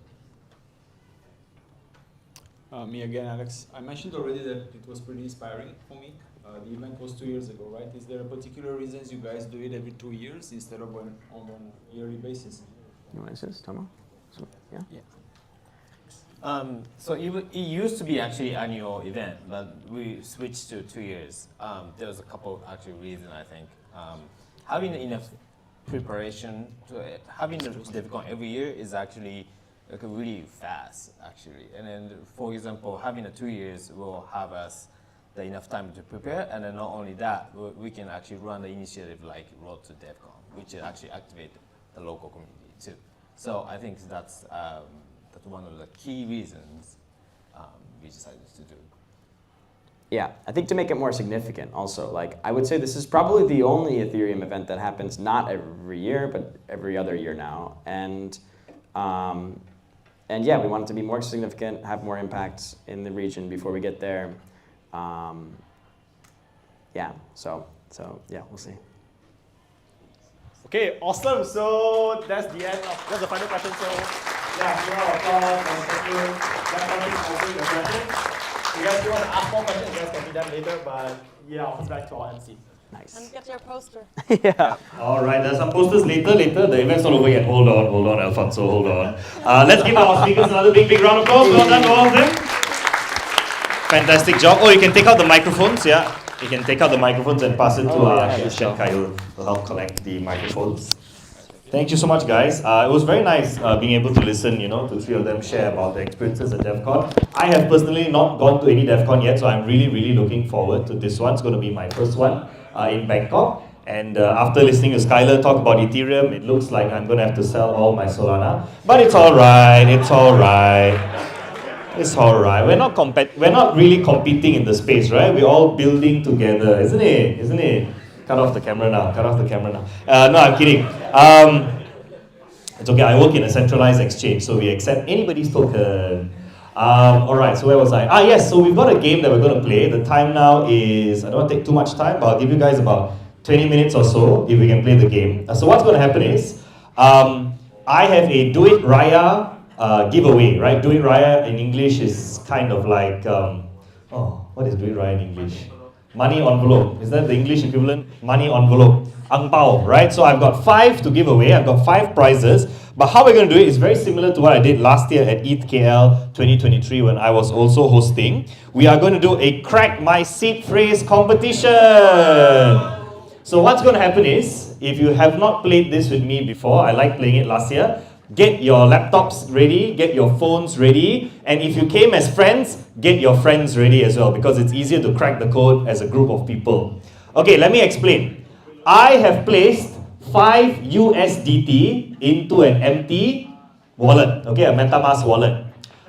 Me again, Alex. I mentioned already that it was pretty inspiring for me. The event was 2 years ago, right? Is there a particular reasons you guys do it every 2 years instead of on a yearly basis? You want to say this, Tomo? So, yeah. So it used to be actually annual event, but we switched to 2 years. There was a couple actually reasons, I think. Having enough preparation to it, having the Devcon every year is actually like really fast, actually. And then, for example, having a 2 years will have us enough time to prepare, and then not only that, we can actually run the initiative like Road to Devcon, which will actually activate the local community too. So I think that's one of the key reasons we decided to do. Yeah, I think to make it more significant also, like I would say this is probably the only Ethereum event that happens not every year, but every other year now. And yeah, we want it to be more significant, have more impacts in the region before we get there. So yeah, we'll see. Okay, awesome. So that's the end of, that's the final question. So yeah, round of applause and thank you. That's answering the question. If you guys still want to ask more questions, you guys can do that later. But yeah, I'll pass back to our MC. Nice. And get your poster. Yeah. All right, there's some posters later. The event's not over yet. Hold on, Alfonso, hold on. Let's give our speakers another big round of applause. Well done to all of them. Fantastic job. Oh, you can take out the microphones, yeah. You can take out the microphones and pass it to Chef Kyle. Will help collect the microphones. Thank you so much, guys. It was very nice being able to listen, to three of them share about their experiences at Devcon. I have personally not gone to any Devcon yet, so I'm really looking forward to this one. It's going to be my first one in Bangkok. And after listening to Skylar talk about Ethereum, it looks like I'm going to have to sell all my Solana. But it's alright, it's alright. It's alright. We're not really competing in the space, right? We're all building together, isn't it? Isn't it? Cut off the camera now. No, I'm kidding. It's okay. I work in a centralized exchange, so we accept anybody's token. Alright, so where was I? Yes, so we've got a game that we're going to play. The time now is, I don't want to take too much time, but I'll give you guys about 20 minutes or so if we can play the game. So what's going to happen is, I have a Do It Raya giveaway, right? Do It Raya in English is kind of like, what is Do It Raya in English? Money envelope. Is that the English equivalent? Money envelope. Ang pao, right? So I've got 5 to give away. I've got 5 prizes. But how we're going to do it is very similar to what I did last year at ETHKL 2023 when I was also hosting. We are going to do a Crack My Seed Phrase competition. So what's going to happen is, if you have not played this with me before, I like playing it last year, get your laptops ready, get your phones ready, and if you came as friends, get your friends ready as well, because it's easier to crack the code as a group of people. Okay, let me explain. I have placed 5 USDT into an empty wallet, okay, a MetaMask wallet.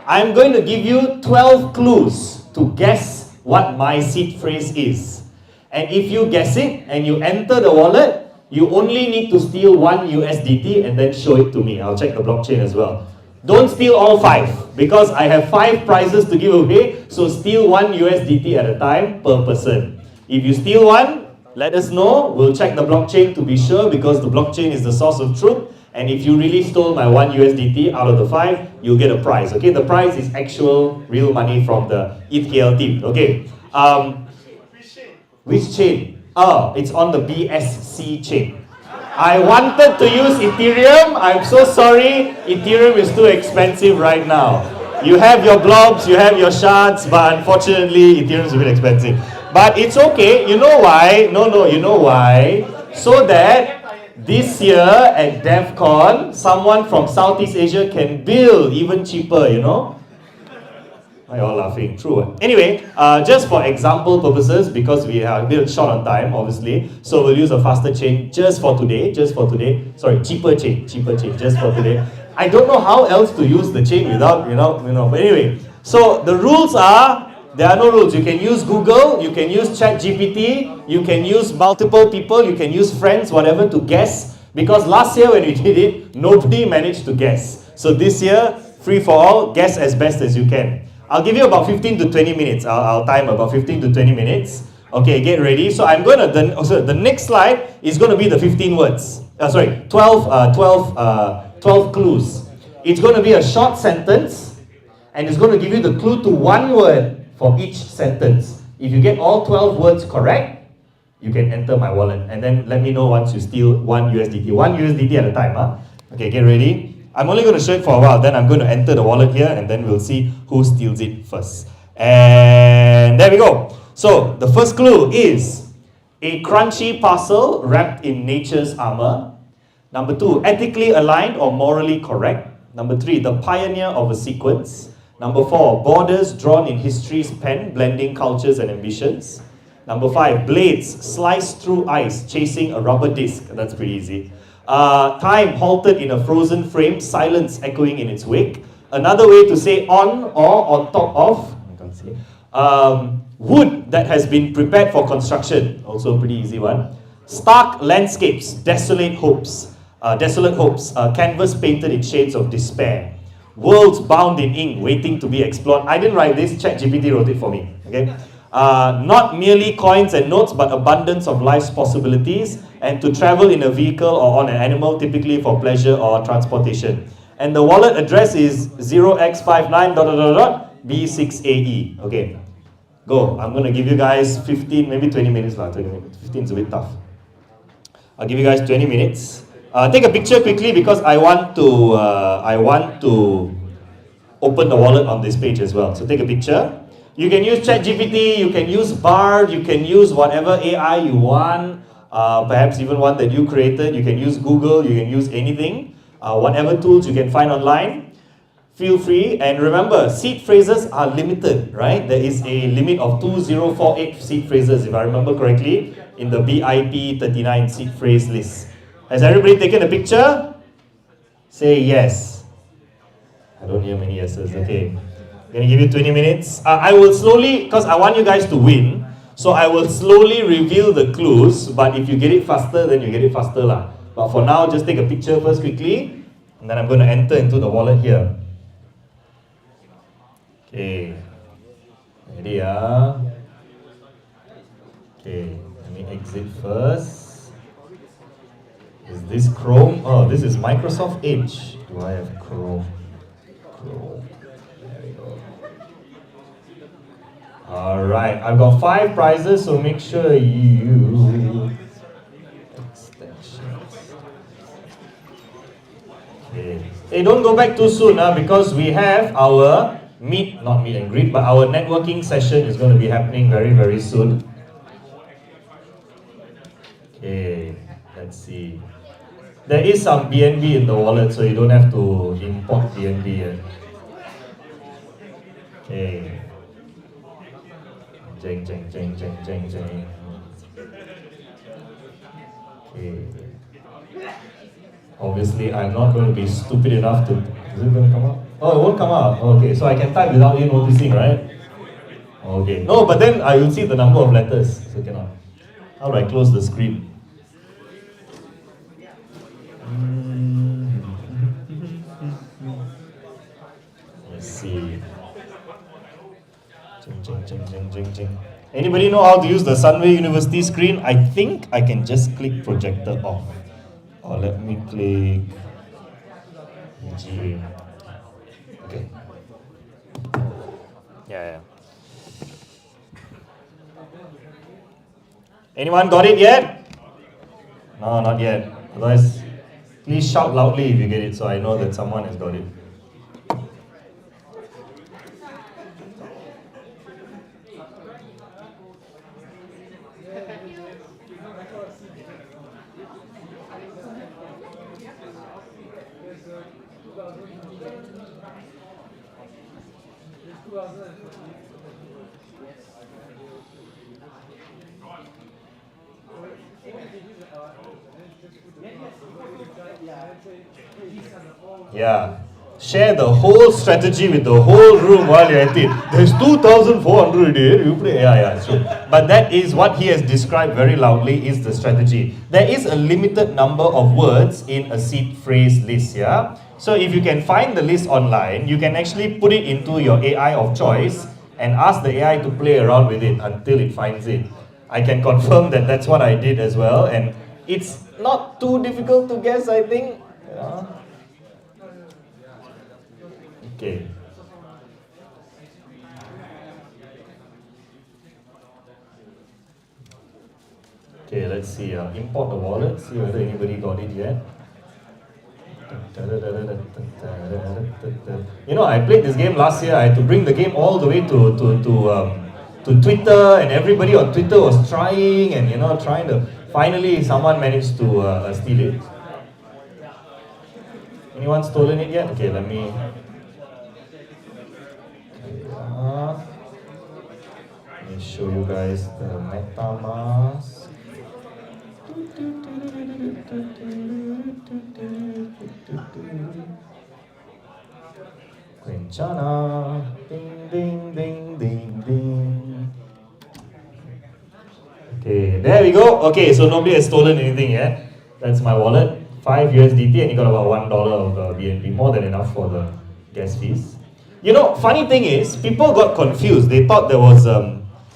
I'm going to give you 12 clues to guess what my seed phrase is. And if you guess it and you enter the wallet, you only need to steal 1 USDT and then show it to me. I'll check the blockchain as well. Don't steal all 5 because I have 5 prizes to give away. So steal 1 USDT at a time per person. If you steal one, let us know. We'll check the blockchain to be sure because the blockchain is the source of truth. And if you really stole my 1 USDT out of the 5, you'll get a prize. Okay, the prize is actual real money from the ETHKL team. Okay. Which chain? Oh, it's on the BSC chain. I wanted to use Ethereum. I'm so sorry. Ethereum is too expensive right now. You have your blobs, you have your shards, but unfortunately, Ethereum is a bit expensive. But it's okay. You know why? You know why? So that this year at Devcon, someone from Southeast Asia can bill even cheaper, Why are you all laughing? True. Anyway, just for example purposes, because we are a bit short on time, obviously, so we'll use a faster chain just for today. Sorry, cheaper chain, just for today. I don't know how else to use the chain without, but anyway. So the rules are, there are no rules. You can use Google, you can use ChatGPT, you can use multiple people, you can use friends, whatever, to guess. Because last year when we did it, nobody managed to guess. So this year, free for all, guess as best as you can. I'll give you about 15 to 20 minutes. I'll time about 15 to 20 minutes. Okay, get ready. So I'm going to, the next slide is going to be the 15 words. 12 clues. It's going to be a short sentence and it's going to give you the clue to 1 word for each sentence. If you get all 12 words correct, you can enter my wallet. And then let me know once you steal 1 USDT. 1 USDT at a time. Huh? Okay, get ready. I'm only going to show it for a while, then I'm going to enter the wallet here and then we'll see who steals it first. And there we go. So the first clue is a crunchy parcel wrapped in nature's armor. Number 2, ethically aligned or morally correct. Number 3, the pioneer of a sequence. Number 4, borders drawn in history's pen, blending cultures and ambitions. Number 5, blades sliced through ice, chasing a rubber disc. That's pretty easy. Time halted in a frozen frame, silence echoing in its wake. Another way to say on or on top of. I can't see. Wood that has been prepared for construction. Also a pretty easy one. Stark landscapes, desolate hopes. Canvas painted in shades of despair. Worlds bound in ink, waiting to be explored. I didn't write this, ChatGPT wrote it for me. Okay. Not merely coins and notes, but abundance of life's possibilities, and to travel in a vehicle or on an animal, typically for pleasure or transportation. And the wallet address is 0x59 B6AE. Okay. Go. I'm going to give you guys 15, maybe 20 minutes. 20 minutes. 15 is a bit tough. I'll give you guys 20 minutes. Take a picture quickly because I want to open the wallet on this page as well. So take a picture. You can use ChatGPT, you can use Bard, you can use whatever AI you want. Perhaps even one that you created. You can use Google, you can use anything. Whatever tools you can find online. Feel free, and remember, seed phrases are limited, right? There is a limit of 2048 seed phrases, if I remember correctly, in the BIP 39 seed phrase list. Has everybody taken a picture? Say yes. I don't hear many yeses, okay. I'm gonna give you 20 minutes. I will slowly, because I want you guys to win, so I will slowly reveal the clues, but if you get it faster, then you get it faster lah. But for now, just take a picture first quickly, and then I'm going to enter into the wallet here. Okay, ready Okay, let me exit first. Is this Chrome? Oh, this is Microsoft Edge. Do I have Chrome? There we go. Alright, I've got 5 prizes, so make sure you... Okay. Hey, don't go back too soon because we have our not meet and greet, but our networking session is going to be happening very, very soon. Okay, let's see. There is some BNB in the wallet, so you don't have to import BNB yet. Okay. Jeng. Okay. Obviously, I'm not going to be stupid enough to... Is it going to come out? Oh, it won't come out. Okay, so I can type without you noticing, right? Okay. No, but then I will see the number of letters, so cannot. How do I close the screen? Let's see. Jing. Anybody know how to use the Sunway University screen? I think I can just click projector off. Or let me click GA. Okay. Yeah. Anyone got it yet? No, not yet. Otherwise, please shout loudly if you get it so I know that someone has got it. Yeah. Share the whole strategy with the whole room while you're at it. There's 2,400 here. You play. Yeah, sure. But that is what he has described very loudly is the strategy. There is a limited number of words in a seed phrase list, yeah? So if you can find the list online, you can actually put it into your AI of choice and ask the AI to play around with it until it finds it. I can confirm that that's what I did as well, and it's not too difficult to guess, I think. Yeah. Okay. Okay, let's see. Import the wallet, see whether anybody got it yet. You know, I played this game last year. I had to bring the game all the way to Twitter, and everybody on Twitter was trying and trying to. Finally, someone managed to steal it. Anyone stolen it yet? Okay, let me show you guys the MetaMask. Quinchana, ding. Okay, there we go. Okay, so nobody has stolen anything yet. That's my wallet. 5 USDT, and you got about $1 of BNB, more than enough for the gas fees. You know, funny thing is, people got confused. They thought there was,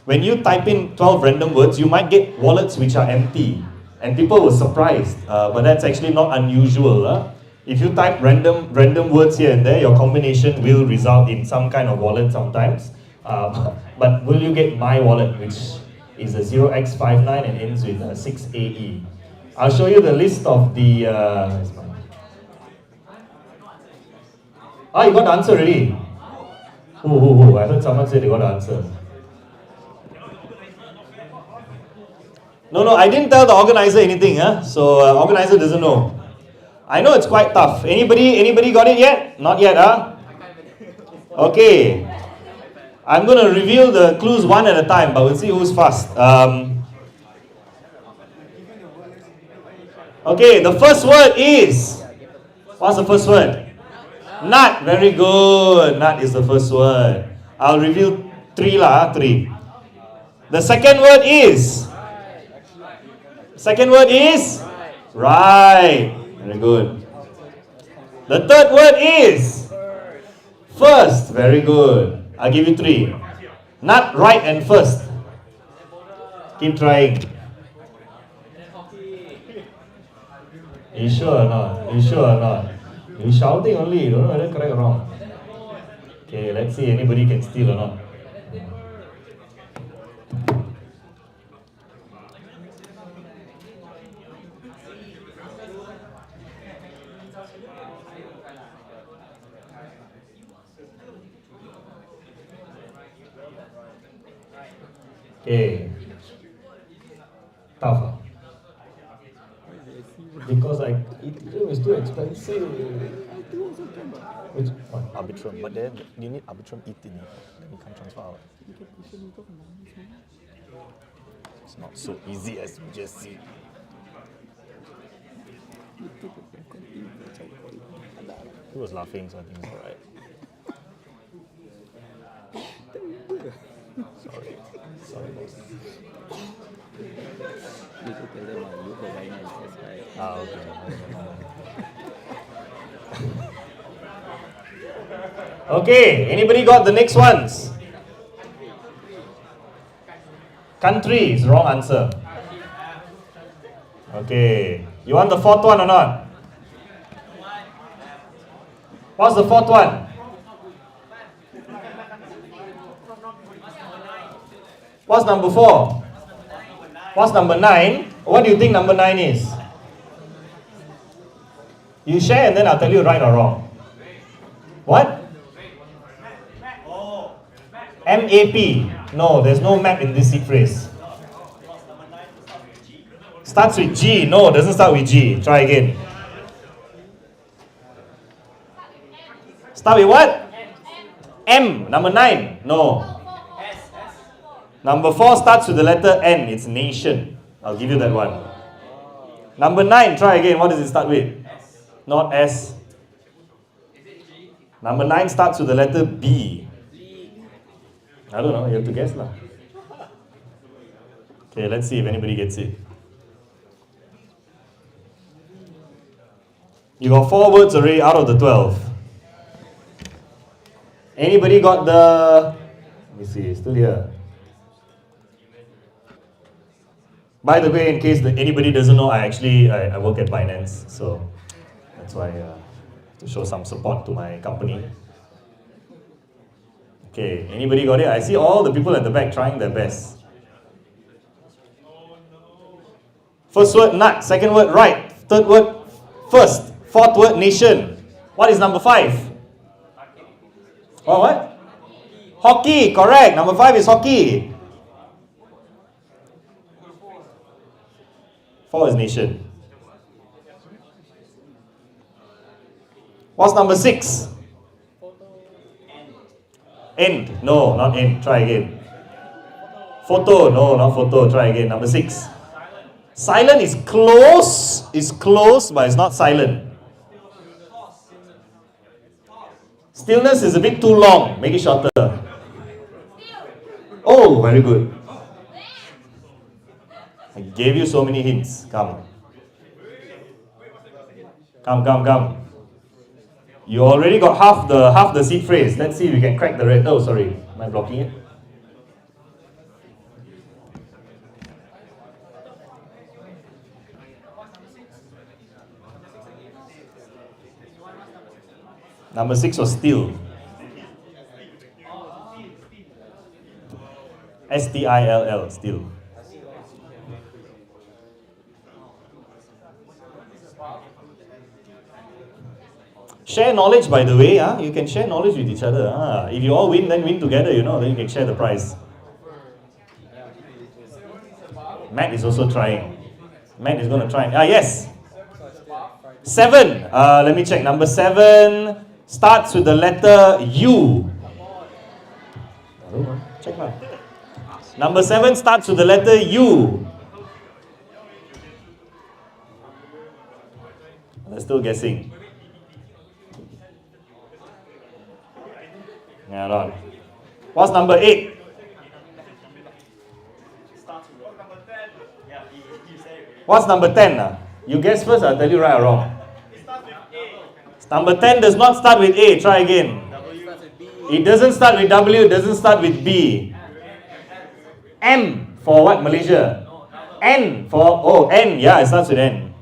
when you type in 12 random words, you might get wallets which are empty. And people were surprised, but that's actually not unusual. If you type random words here and there, your combination will result in some kind of wallet sometimes. But will you get my wallet, which is a 0x59 and ends with 6AE? I'll show you the list of the... you got the answer already. Who? I heard someone say they got the answer. No, I didn't tell the organizer anything, so organizer doesn't know. I know it's quite tough. Anybody got it yet? Not yet, Okay. I'm going to reveal the clues one at a time, but we'll see who's fast. Okay, the first word is... What's the first word? Nut. Very good. Nut is the first word. I'll reveal three. The second word is... Right. Very good. The third word is... First. Very good. I'll give you 3. Nut, right, and first. Keep trying. You sure or not? You shouting only. You don't know whether correct or wrong. Okay, let's see anybody can steal or not. Okay. Tough. Because Ethereum is too expensive. Which one? Arbitrum, but then you need Arbitrum ETH in it. Then you can't transfer out. It's not so easy as you just see. He was laughing, so I think it's alright. Sorry, boss. Okay. Okay, anybody got the next ones? Country is wrong answer. Okay, you want the fourth one or not? What's the fourth one? What's number 4? What's number 9? What do you think number 9 is? You share and then I'll tell you right or wrong. What? MAP. No, there's no map in this seed phrase. Starts with G. No, doesn't start with G. Try again. Start with what? M. Number 9. No. Number 4 starts with the letter N. It's nation. I'll give you that one. Number 9. Try again. What does it start with? Not S. Number 9 starts with the letter B. I don't know. You have to guess lah. Okay, let's see if anybody gets it. You got 4 words already out of the 12. Anybody got the... Let me see. Still here. By the way, in case anybody doesn't know, I work at Binance, so that's why to show some support to my company. Okay, anybody got it? I see all the people at the back trying their best. First word, nut. Second word, right. Third word, first. Fourth word, nation. What is number 5? Oh, what? Hockey, correct. Number 5 is hockey. 4 is nation. What's number 6? End. No, not end. Try again. Photo. No, not photo. Try again. Number 6. Silent is close. It's close, but it's not silent. Stillness is a bit too long. Make it shorter. Oh, very good. I gave you so many hints. Come. You already got half the seed phrase. Let's see if we can crack the red. Oh, sorry. Am I blocking it? Number 6 was still. STILL, still. Share knowledge, by the way. You can share knowledge with each other. If you all win, then win together, then you can share the prize. Matt is also trying. Matt is going to try. Yes. 7. Let me check. Number 7 starts with the letter U. Check now. Number 7 starts with the letter U. They're still guessing. Yeah, right. What's number 8? What's number 10? You guess first, I'll tell you right or wrong. Number 10 does not start with A. Try again. It doesn't start with W, it doesn't start with B. M for what, Malaysia? N for, N, yeah, it starts with N.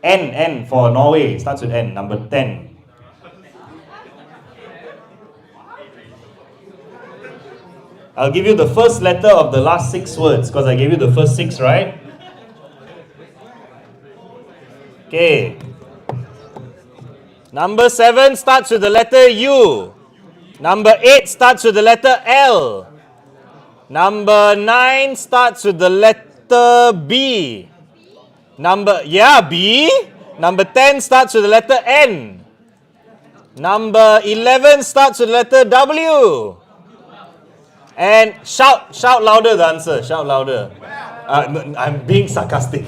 N for Norway, it starts with N, number 10. I'll give you the first letter of the last 6 words, because I gave you the first 6, right? Okay. Number 7 starts with the letter U. Number 8 starts with the letter L. Number 9 starts with the letter B. B. Number 10 starts with the letter N. Number 11 starts with the letter W. And shout louder the answer. Shout louder. I'm being sarcastic.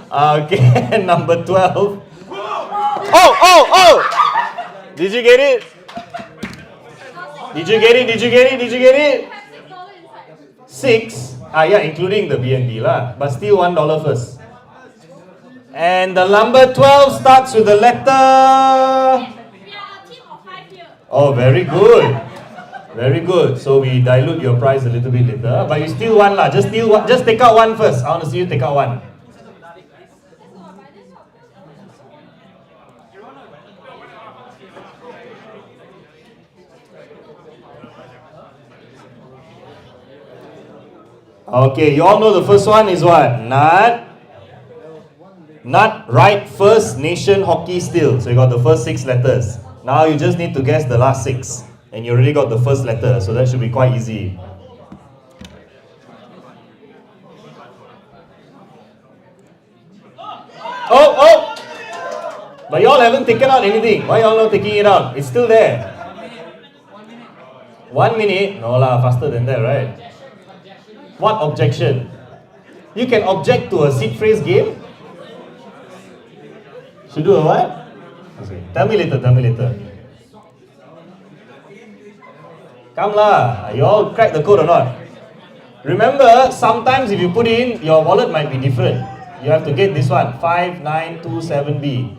Okay, number 12. Oh! Did you get it? Did you get it? 6? Yeah, including the BNB lah. But still $1 first. And the number 12 starts with the letter... Oh, very good. Very good. So we dilute your price a little bit later. But you still one lah. Just take out one first. I want to see you take out one. Okay, you all know the first one is what? Nut, right, first, nation, hockey, still. So you got the first 6 letters. Now you just need to guess the last 6. And you already got the first letter, so that should be quite easy. Oh! But y'all haven't taken out anything. Why y'all not taking it out? It's still there. 1 minute. No lah, faster than that, right? What objection? You can object to a seed phrase game? Should do a what? Okay. Tell me later. Come lah, you all crack the code or not? Remember, sometimes if you put in, your wallet might be different. You have to get this one, 5927B.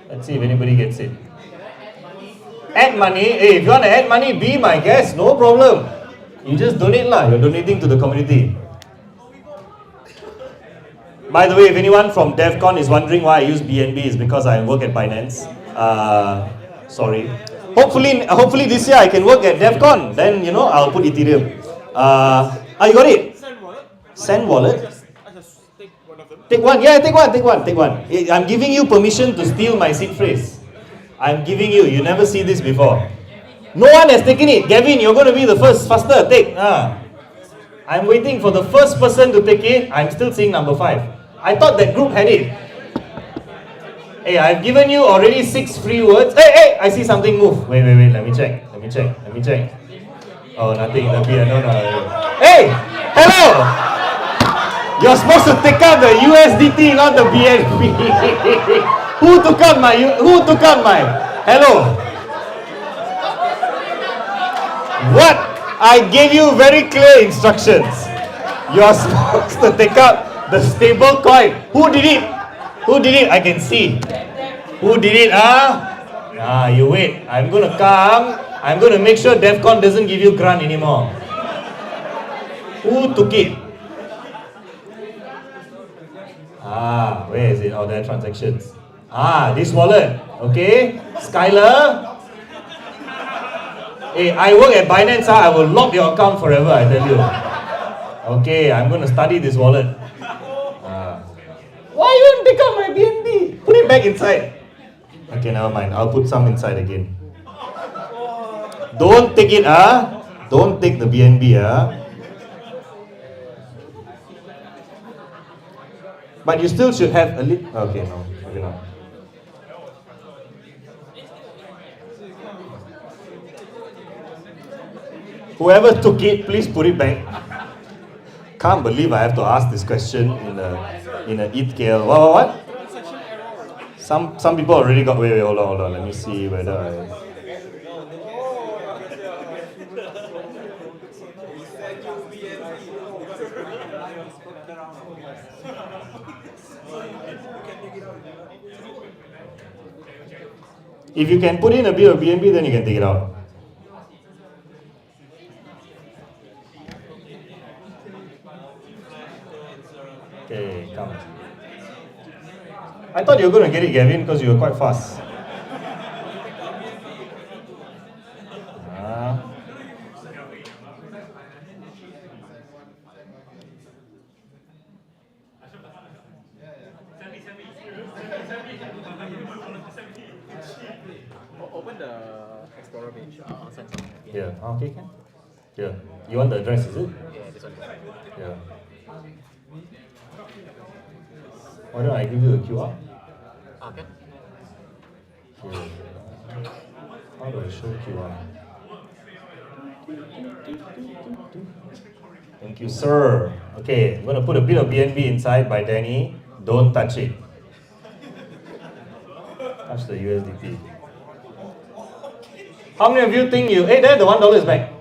Let's see if anybody gets it. Add money. Hey, if you want to add money, be my guest, no problem. You just donate lah, you're donating to the community. By the way, if anyone from Devcon is wondering why I use BNB, it's because I work at Binance. Sorry. Hopefully this year I can work at Devcon. Then I'll put Ethereum. You got it? Send wallet. Take one. Yeah, take one. I'm giving you permission to steal my seed phrase. I'm giving you. You never see this before. No one has taken it. Gavin, you're going to be the first. Faster, take. I'm waiting for the first person to take it. I'm still seeing number 5. I thought that group had it. Hey, I've given you already 6 free words. Hey, I see something move. Wait, let me check. Oh, nothing. No. Hey, hello. You're supposed to take out the USDT, not the BNB. Who took out my? Hello. What? I gave you very clear instructions. You're supposed to take out the stable coin. Who did it? I can see. Who did it? You wait. I'm going to come. I'm going to make sure Devcon doesn't give you grant anymore. Who took it? Where is it? Oh, there are transactions. This wallet. Okay. Skylar. Hey, I work at Binance, I will lock your account forever, I tell you. Okay, I'm going to study this wallet. Why you want to take out my BNB? Put it back inside. Okay, never mind. I'll put some inside again. Don't take it, Don't take the BNB, But you still should have a little. Okay, no, maybe not. Whoever took it, please put it back. Can't believe I have to ask this question in a ETHKL. What? Some people already got. Wait, hold on. Let me see whether I. If you can put in a bit of BNB, then you can take it out. Okay, come. I thought you were going to get it, Gavin, because you were quite fast. Open the Explorer page. I'll send something. Yeah, okay, can. Yeah. You want the address, is it? Yeah, this one. Yeah. Why don't I give you the QR? Okay. Here. How do I show QR? Thank you, sir. Okay, I'm going to put a bit of BNB inside by Danny. Don't touch it. Touch the USDT. How many of you think you... Hey, there, the $1 is back.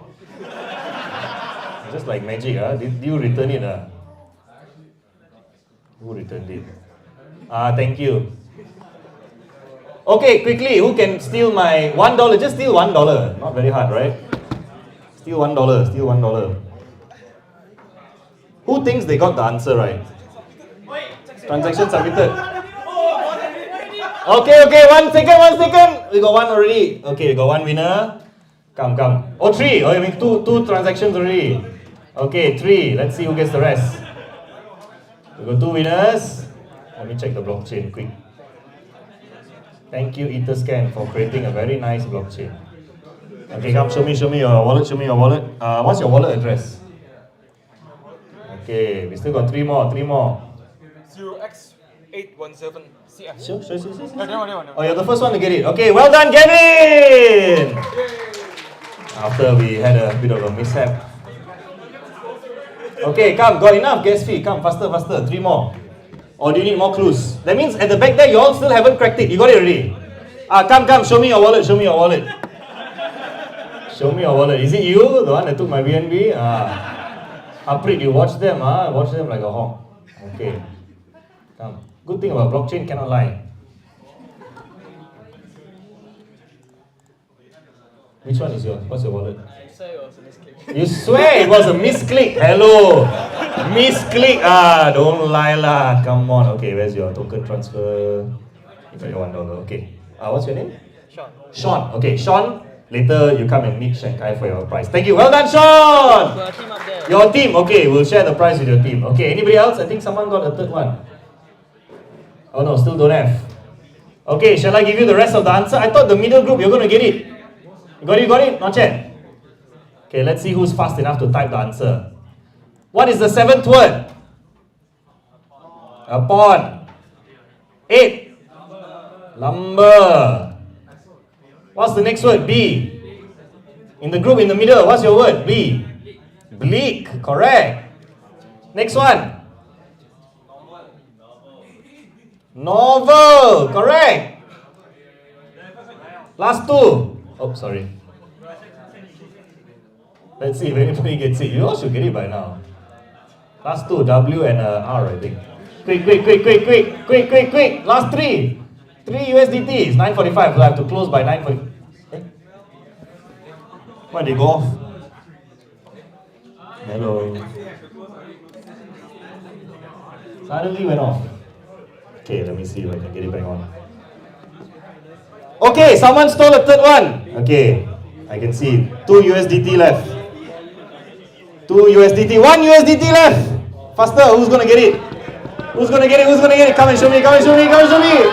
Just like magic, Did you return it, Who returned it? Thank you. Okay, quickly, who can steal my $1? Just steal $1. Not very hard, right? Steal $1. Who thinks they got the answer right? Transaction submitted. Okay, 1 second. We got one already. Okay, we got one winner. Come. Oh, 3. Oh, you mean two transactions already. Okay, 3. Let's see who gets the rest. We got 2 winners. Let me check the blockchain quick. Thank you, Etherscan, for creating a very nice blockchain. Okay, come, show me your wallet. What's your wallet address? Okay, we still got 3 more. 0x817CF. Sure. No. Oh, you're the first one to get it. Okay, well done, Gavin! After we had a bit of a mishap. Okay, come, got enough gas fee. Come, faster. 3 more. Or do you need more clues? That means at the back there, you all still haven't cracked it. You got it already? Come, show me your wallet. Show me your wallet. Is it you, the one that took my BNB? Aprit, you watch them, Watch them like a hawk. Okay. Come. Good thing about blockchain, cannot lie. Which one is yours? What's your wallet? You swear it was a misclick. Hello. Misclick. Don't lie lah. Come on. Okay, where's your token transfer? You got your $1. Okay. What's your name? Sean. Okay, Sean. Later you come and meet Shanghai for your prize. Thank you. Well done, Sean. Your team. Okay, we'll share the prize with your team. Okay, anybody else? I think someone got a third one. Oh no, still don't have. Okay, shall I give you the rest of the answer? I thought the middle group, you're going to get it. You got it? Not yet. Okay, let's see who's fast enough to type the answer. What is the 7th word? Upon. 8. Lumber. What's the next word? B. In the group in the middle, what's your word? B. Bleak. Correct. Next one. Novel. Correct. Last 2. Oh, sorry. Let's see if anybody gets it. You all should get it by now. Last 2, W and R, I think. Quick. Last 3. 3 USDT. It's 9:45. We'll have to close by 9:40. Why they go off? Hello. Suddenly went off. Okay, let me see if I can get it back on. Okay, someone stole a third one. Okay. I can see 2 USDT left. 2 USDT, 1 USDT left. Faster, who's gonna get it? Who's gonna get it? Who's gonna get it? Come and show me, come and show me, come and show me.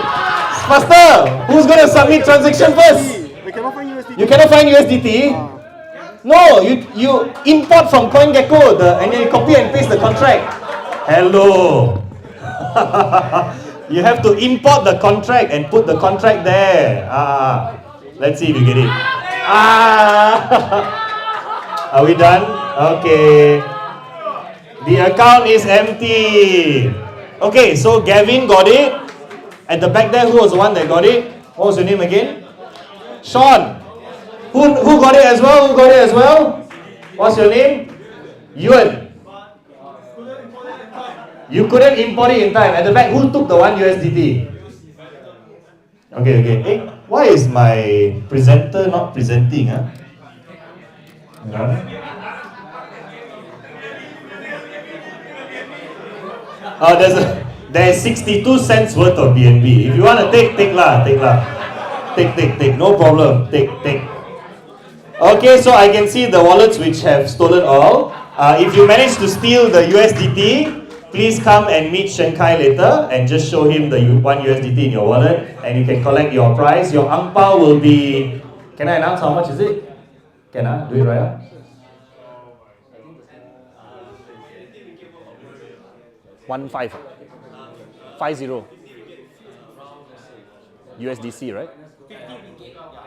Faster, who's gonna submit transaction first? We cannot find USDT. You cannot find USDT? No, you import from CoinGecko and then you copy and paste the contract. Hello. You have to import the contract and put the contract there. Let's see if you get it. Are we done? Okay. The account is empty. Okay, so Gavin got it. At the back there, who was the one that got it? What was your name again? Sean. Who got it as well? Who got it as well? What's your name? Yuan. You couldn't import it in time. At the back, who took the 1 USDT? Okay. Hey, why is my presenter not presenting? There's 62 cents worth of BNB. If you want to take lah. Take. No problem. Take. Okay, so I can see the wallets which have stolen all. If you manage to steal the USDT, please come and meet Shen Kai later and just show him the 1 USDT in your wallet and you can collect your prize. Your ang pao will be... Can I announce how much is it? Can I do it right? 50 USDC, right?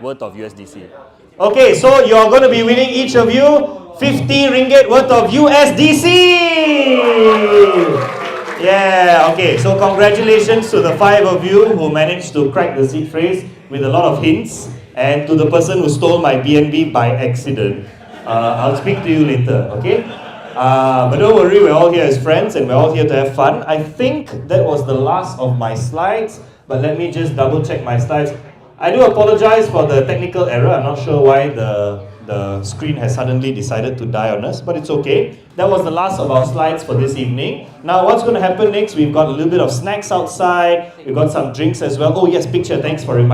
Worth of USDC. Okay, so you're going to be winning, each of you, 50 ringgit worth of USDC. Yeah, okay, so congratulations to the 5 of you who managed to crack the seed phrase with a lot of hints, and to the person who stole my BNB by accident. I'll speak to you later, okay? But don't worry, we're all here as friends and we're all here to have fun. I think that was the last of my slides, but let me just double check my slides. I do apologize for the technical error. I'm not sure why the screen has suddenly decided to die on us, but it's okay. That was the last of our slides for this evening. Now what's going to happen next? We've got a little bit of snacks outside. We've got some drinks as well. Oh yes, picture. Thanks for reminding me.